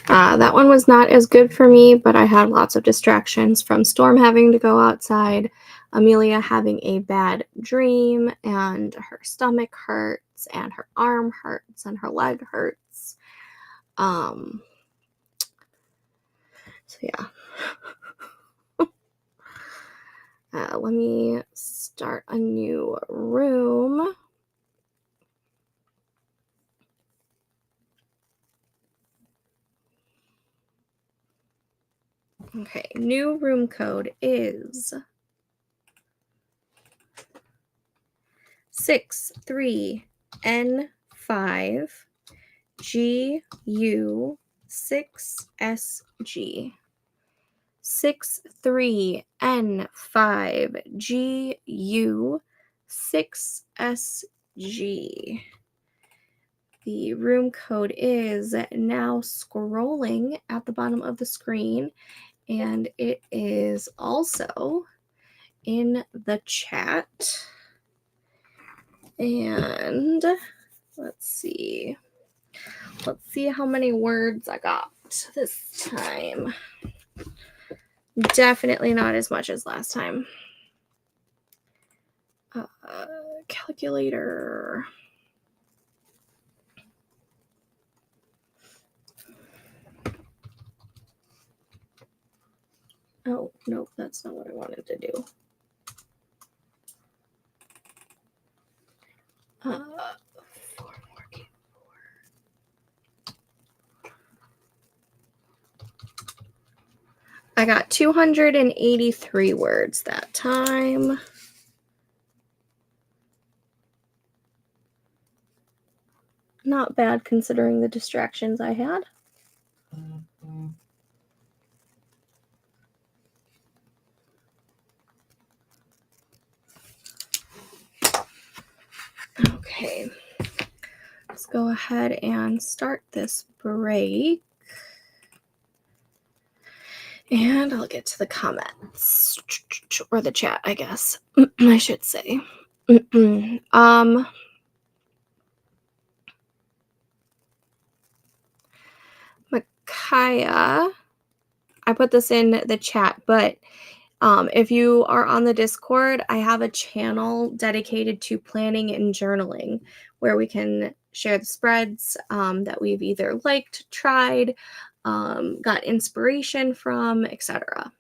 That one was not as good for me, but I had lots of distractions from Storm having to go outside, Amelia having a bad dream, and her stomach hurts, and her arm hurts, and her leg hurts. So yeah. Let me start a new room. Okay, new room code is 63N5GU6SG. 63N5GU6SG. The room code is now scrolling at the bottom of the screen, and it is also in the chat. And let's see how many words I got this time. Definitely not as much as last time. Calculator. Oh, no, that's not what I wanted to do. 4 more Q4. I got 283 words that time. Not bad considering the distractions I had. Okay, let's go ahead and start this break. And I'll get to the comments, or the chat, I guess, I should say. Micaiah, I put this in the chat, but if you are on the Discord, I have a channel dedicated to planning and journaling where we can share the spreads that we've either liked, tried, got inspiration from, etc.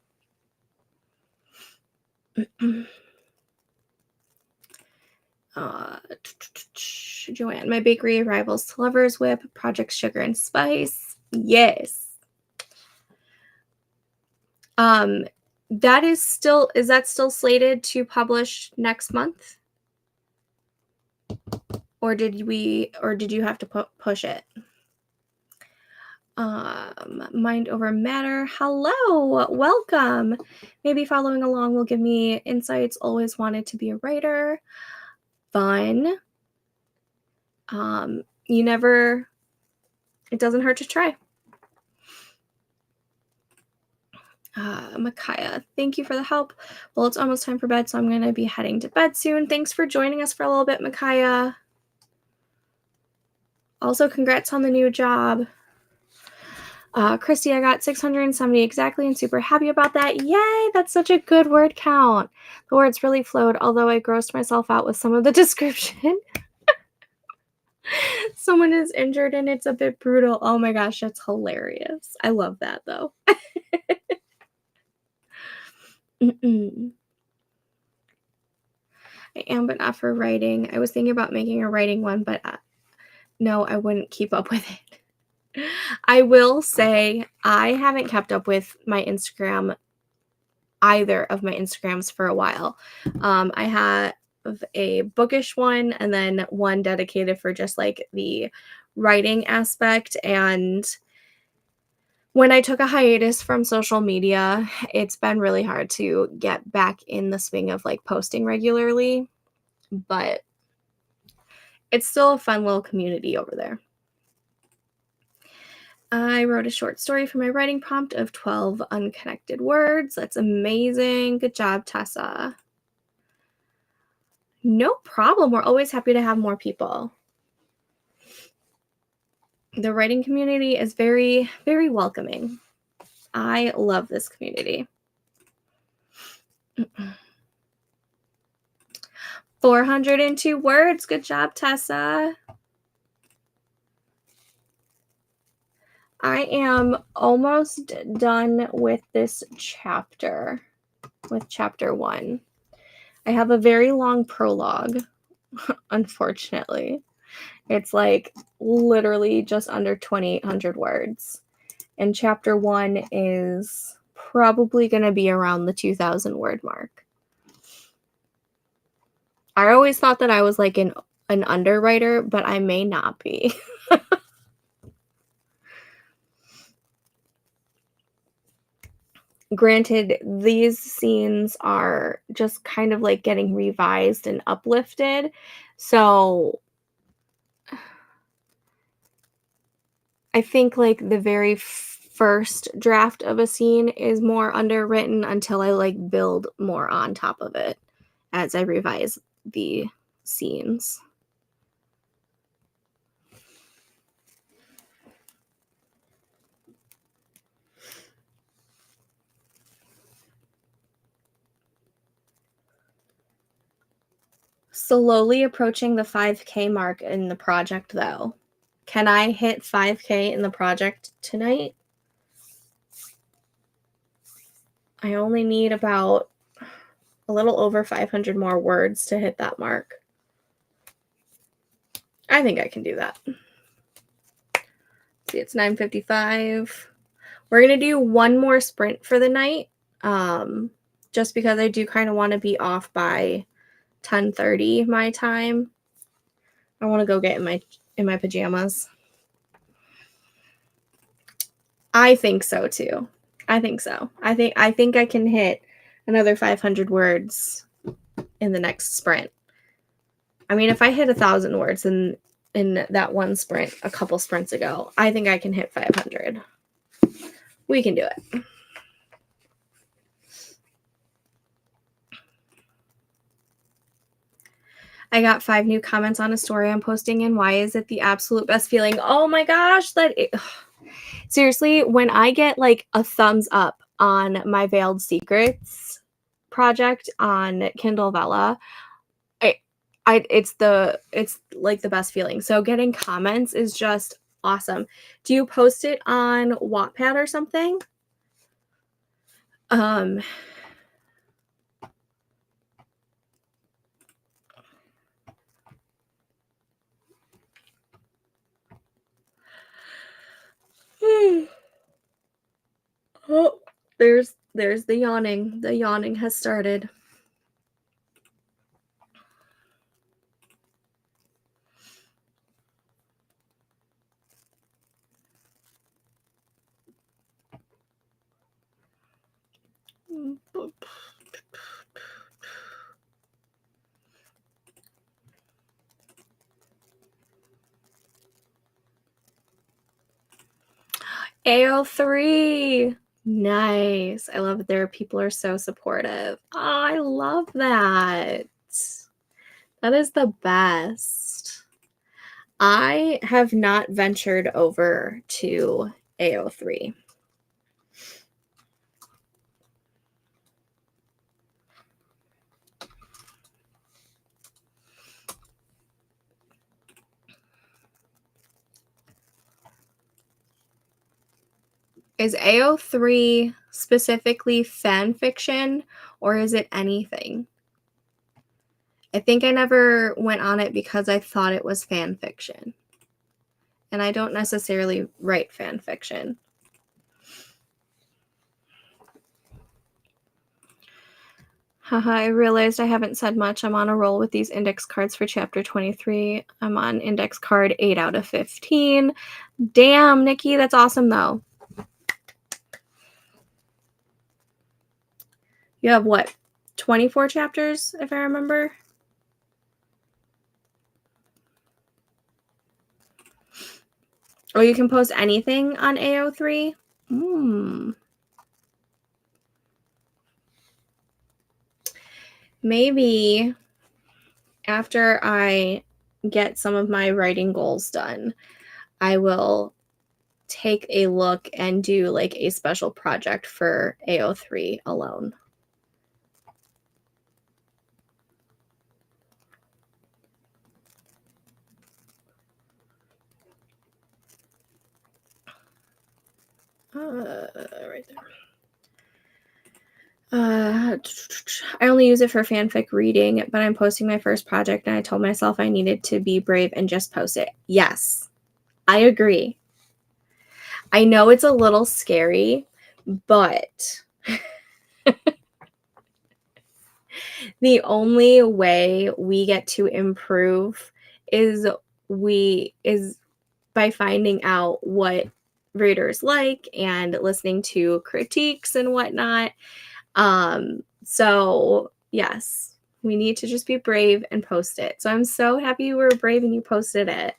Joanne, my bakery rivals to Lover's Whip, Project Sugar and Spice. Yes. Is that still slated to publish next month? Or did you have to push it? Mind over matter. Hello, welcome. Maybe following along will give me insights. Always wanted to be a writer. Fun. It doesn't hurt to try. Micaiah, thank you for the help. Well, it's almost time for bed, so I'm going to be heading to bed soon. Thanks for joining us for a little bit, Micaiah. Also, congrats on the new job. Christy, I got 670 exactly and super happy about that. Yay, that's such a good word count. The words really flowed, although I grossed myself out with some of the description. Someone is injured and it's a bit brutal. Oh my gosh, that's hilarious. I love that though. I am, but not for writing. I was thinking about making a writing one, but no, I wouldn't keep up with it. I will say I haven't kept up with my Instagram, either of my Instagrams, for a while. I have a bookish one and then one dedicated for just like the writing aspect. And when I took a hiatus from social media, it's been really hard to get back in the swing of like posting regularly, but it's still a fun little community over there. I wrote a short story for my writing prompt of 12 unconnected words. That's amazing. Good job, Tessa. No problem. We're always happy to have more people. The writing community is very, very welcoming. I love this community. 402 words. Good job, Tessa. I am almost done with this chapter, with chapter 1. I have a very long prologue, unfortunately. It's like literally just under 2,800 words. And chapter 1 is probably going to be around the 2,000 word mark. I always thought that I was like an underwriter, but I may not be. Granted, these scenes are just kind of like getting revised and uplifted. So I think like the very first draft of a scene is more underwritten until I like build more on top of it as I revise the scenes. Slowly approaching the 5K mark in the project, though. Can I hit 5K in the project tonight? I only need about a little over 500 more words to hit that mark. I think I can do that. See, it's 9:55. We're going to do one more sprint for the night, just because I do kind of want to be off by 10:30 my time. I want to go get in my pajamas. I think so too. I think so. I think I can hit another 500 words in the next sprint. I mean, if I hit 1,000 words in that one sprint a couple sprints ago, I think I can hit 500. We can do it. I got 5 new comments on a story I'm posting, and why is it the absolute best feeling? Oh my gosh, seriously, when I get like a thumbs up on my Veiled Secrets project on Kindle Vella, it's like the best feeling. So getting comments is just awesome. Do you post it on Wattpad or something? Oh, there's the yawning. The yawning has started. AO3. Nice. I love it there. People are so supportive. Oh, I love that. That is the best. I have not ventured over to AO3. Is AO3 specifically fan fiction, or is it anything? I think I never went on it because I thought it was fan fiction. And I don't necessarily write fan fiction. Haha, I realized I haven't said much. I'm on a roll with these index cards for chapter 23. I'm on index card 8 out of 15. Damn, Nikki, that's awesome though. You have what, 24 chapters, if I remember? Or you can post anything on AO3? Maybe after I get some of my writing goals done, I will take a look and do like a special project for AO3 alone. Right there. I only use it for fanfic reading, but I'm posting my first project and I told myself I needed to be brave and just post it. Yes, I agree. I know it's a little scary, but the only way we get to improve is by finding out what readers like and listening to critiques and whatnot. So yes, we need to just be brave and post it. So I'm so happy you were brave and you posted it.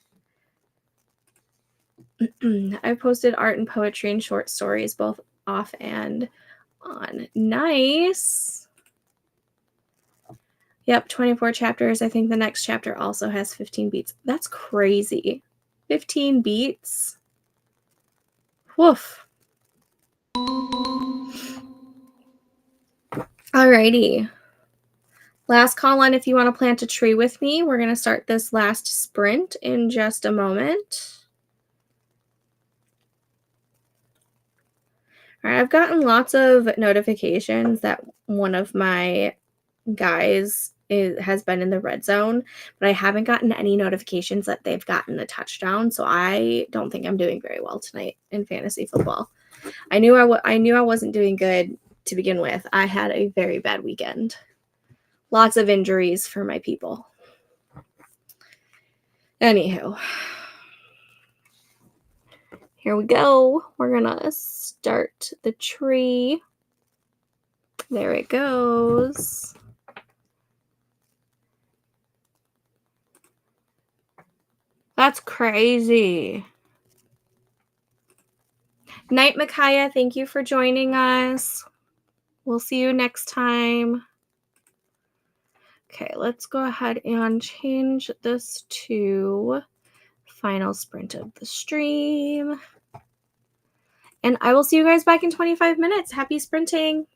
I've posted art and poetry and short stories, both off and on. Nice. Yep, 24 chapters. I think the next chapter also has 15 beats. That's crazy. 15 beats. Woof. Alrighty. Last call on if you want to plant a tree with me. We're going to start this last sprint in just a moment. All right, I've gotten lots of notifications that one of my guys has been in the red zone, but I haven't gotten any notifications that they've gotten a touchdown. So I don't think I'm doing very well tonight in fantasy football. I knew I wasn't doing good to begin with. I had a very bad weekend. Lots of injuries for my people. Anywho, here we go. We're gonna start the tree. There it goes. That's crazy. Night, Micaiah. Thank you for joining us. We'll see you next time. Okay, let's go ahead and change this to final sprint of the stream. And I will see you guys back in 25 minutes. Happy sprinting.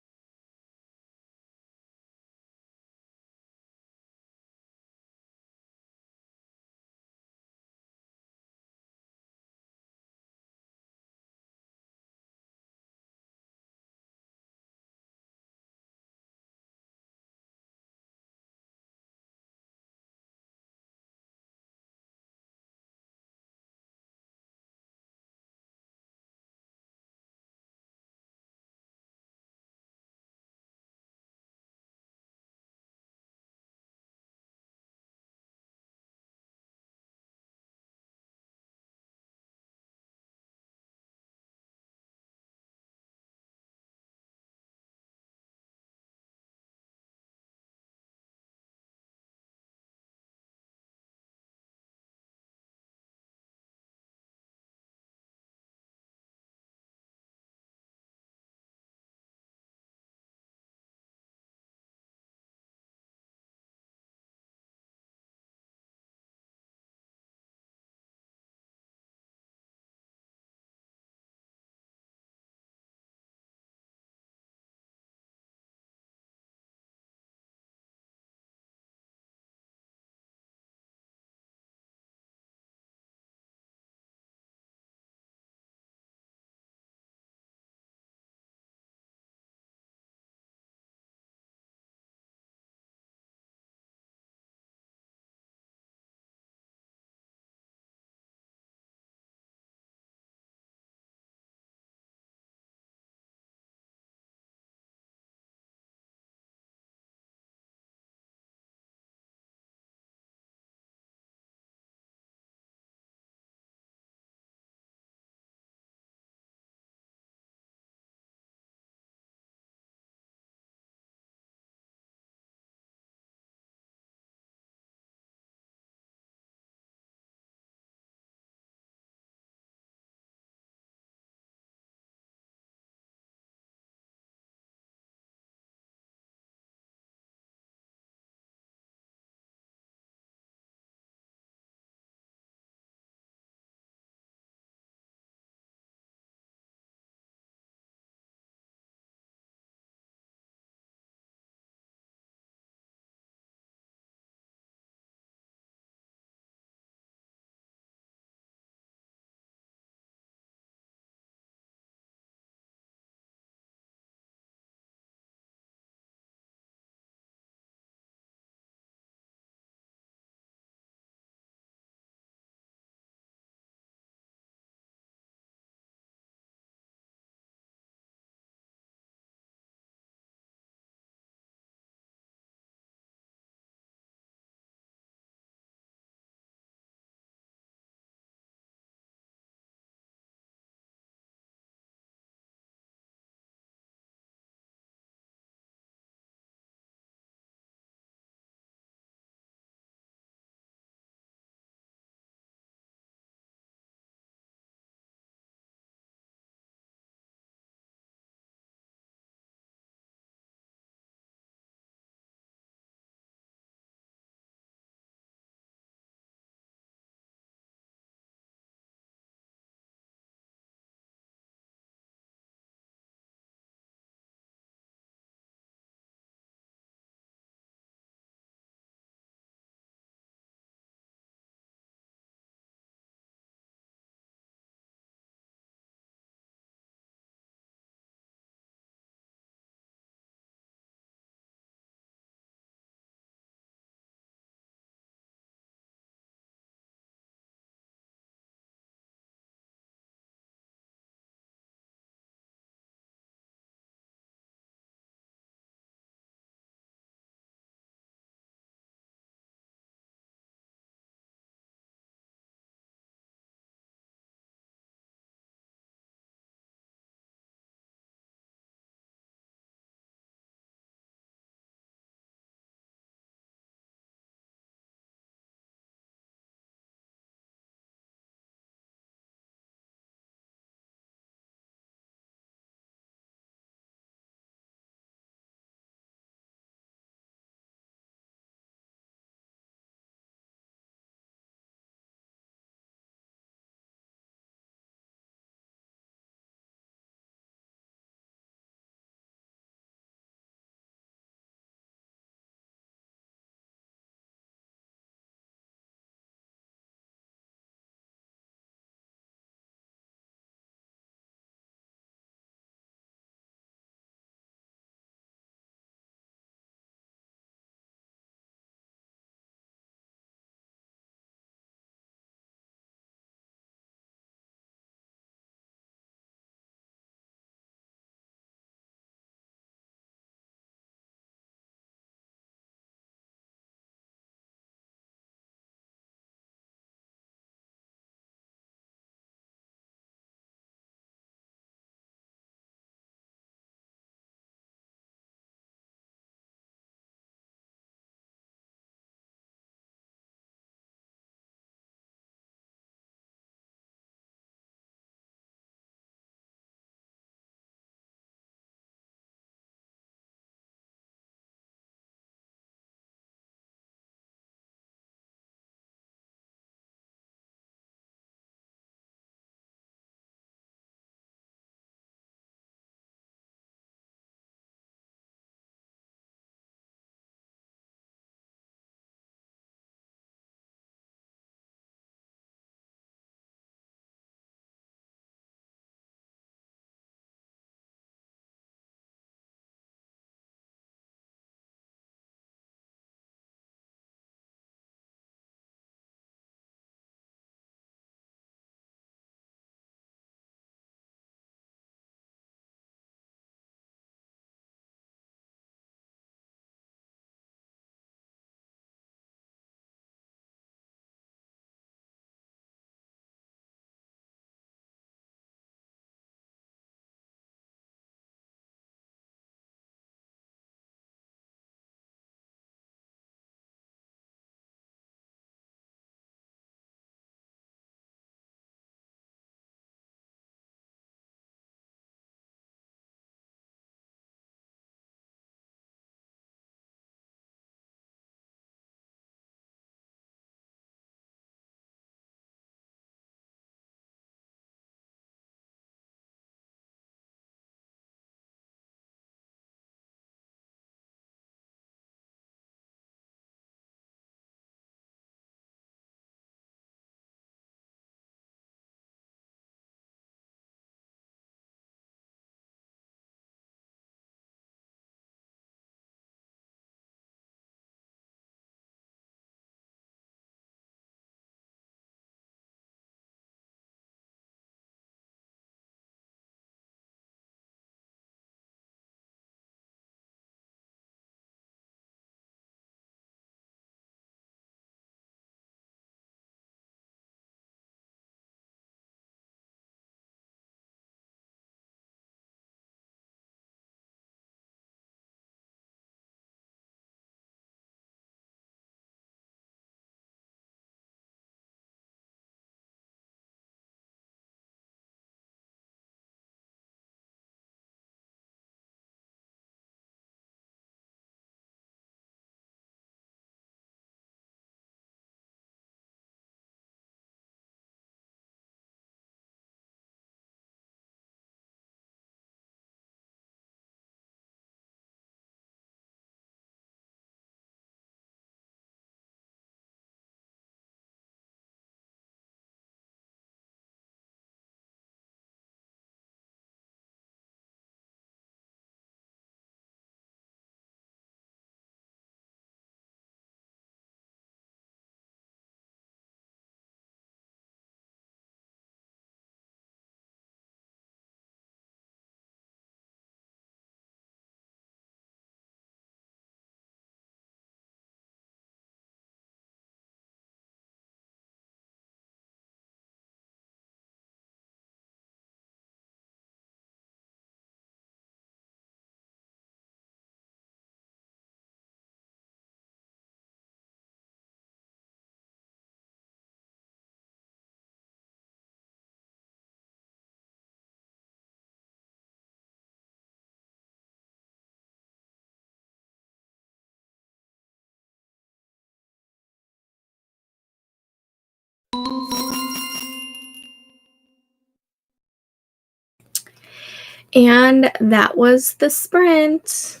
And that was the sprint.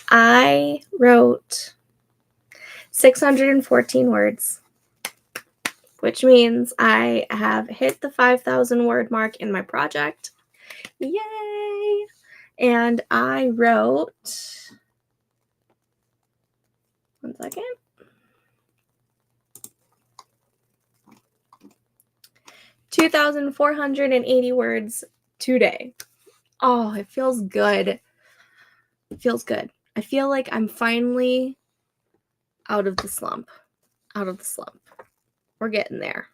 I wrote 614 words, which means I have hit the 5,000 word mark in my project. Yay! And I wrote, 1 second, 2,480 words today. Oh, it feels good. It feels good. I feel like I'm finally out of the slump. Out of the slump. We're getting there.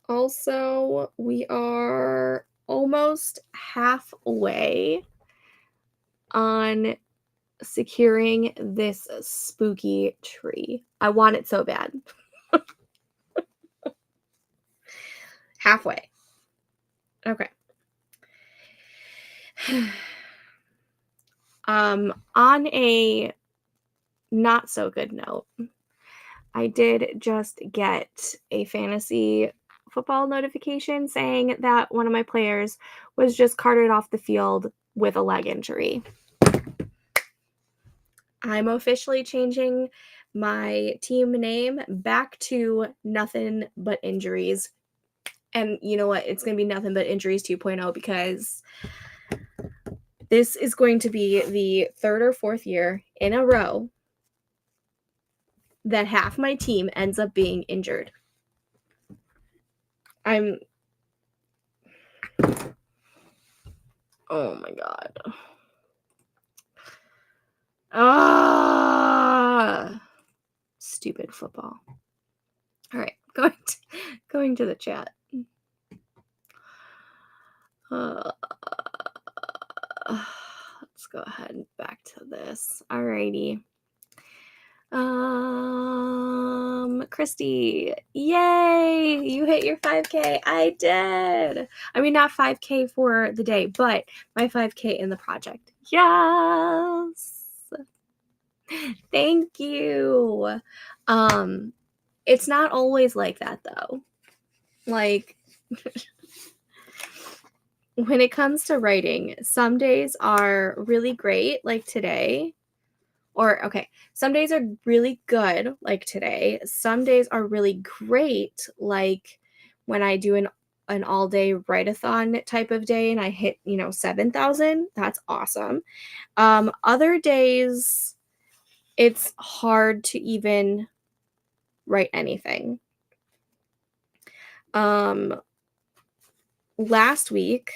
Also, we are almost halfway on securing this spooky tree. I want it so bad. Halfway. Okay. On a not so good note, I did just get a fantasy football notification saying that one of my players was just carted off the field with a leg injury. I'm officially changing my team name back to Nothing But Injuries. And you know what? It's going to be Nothing But Injuries 2.0 because this is going to be the 3rd or 4th year in a row that half my team ends up being injured. Oh my God. Stupid football. All right, going to the chat. Let's go ahead and back to this. Alrighty. Christy, yay! You hit your 5K. I did. I mean, not 5K for the day, but my 5K in the project. Yes. Thank you. It's not always like that though. Like when it comes to writing, some days are really great, like today. Or, okay, some days are really good, like today. Some days are really great, like when I do an all-day write-a-thon type of day and I hit, 7,000. That's awesome. Other days, it's hard to even write anything. Last week,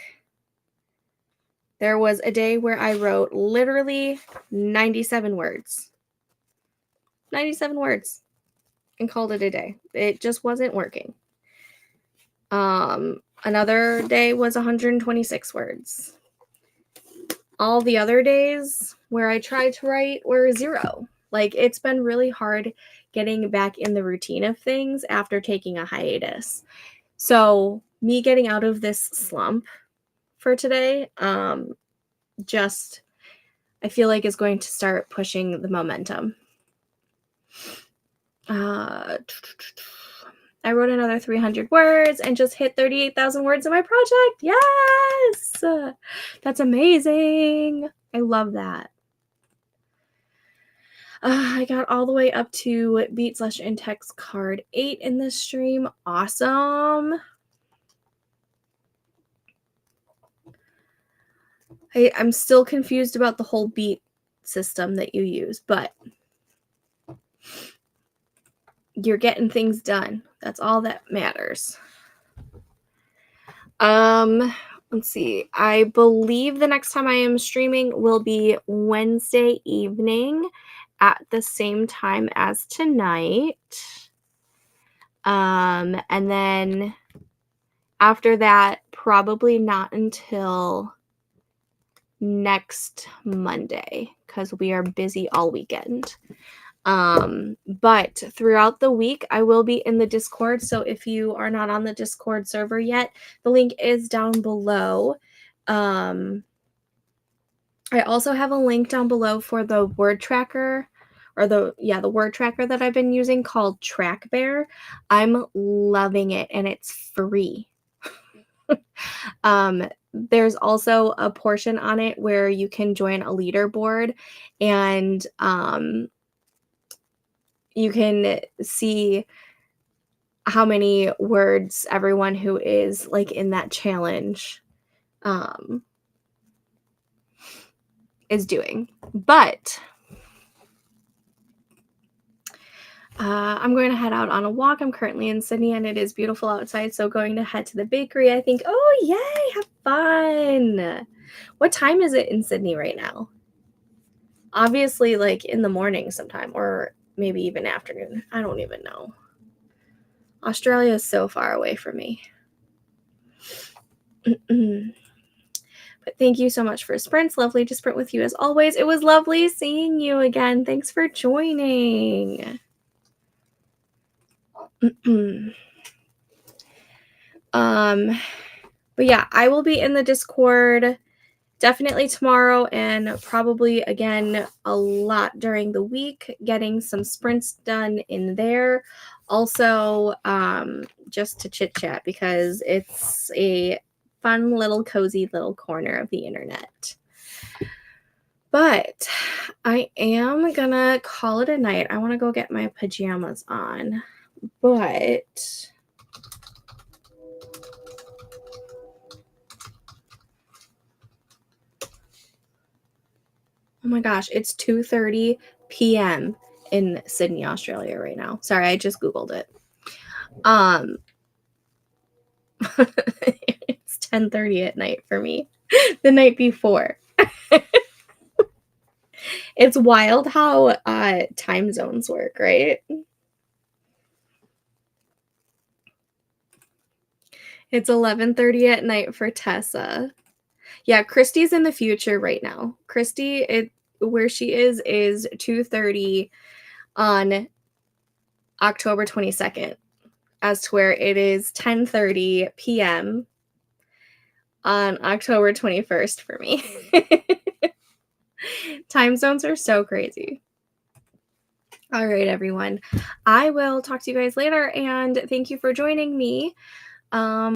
there was a day where I wrote literally 97 words. 97 words and called it a day. It just wasn't working. Another day was 126 words. All the other days where I tried to write were 0. Like, it's been really hard getting back in the routine of things after taking a hiatus. So me getting out of this slump for today, I feel like is going to start pushing the momentum. I wrote another 300 words and just hit 38,000 words in my project. Yes! That's amazing. I love that. I got all the way up to beat/in-text card 8 in this stream. Awesome. I'm still confused about the whole beat system that you use, but you're getting things done. That's all that matters. Let's see. I believe the next time I am streaming will be Wednesday evening at the same time as tonight. And then after that, probably not until next Monday because we are busy all weekend. But throughout the week, I will be in the Discord. So if you are not on the Discord server yet, the link is down below. I also have a link down below for the word tracker or the word tracker that I've been using called TrackBear. I'm loving it and it's free. There's also a portion on it where you can join a leaderboard, and you can see how many words everyone who is like in that challenge is doing. But I'm going to head out on a walk. I'm currently in Sydney and it is beautiful outside, so going to head to the bakery, I think. Oh, yay, have fun. What time is it in Sydney right now? Obviously, like in the morning sometime, or maybe even afternoon. I don't even know. Australia is so far away from me. But thank you so much for sprints. Lovely to sprint with you as always. It was lovely seeing you again. Thanks for joining. But yeah, I will be in the Discord definitely tomorrow and probably again a lot during the week, getting some sprints done in there. Also, just to chit chat because it's a fun little cozy little corner of the internet. But I am gonna call it a night. I want to go get my pajamas on, but oh my gosh, it's 2:30 p.m. in Sydney, Australia right now. Sorry, I just Googled it. It's 10:30 at night for me. The night before. It's wild how time zones work, right? It's 11:30 at night for Tessa. Yeah, Christy's in the future right now. Christy, where she is 2:30 on October 22nd, as to where it is 10:30 p.m. on October 21st for me. Time zones are so crazy. All right, everyone. I will talk to you guys later, and thank you for joining me.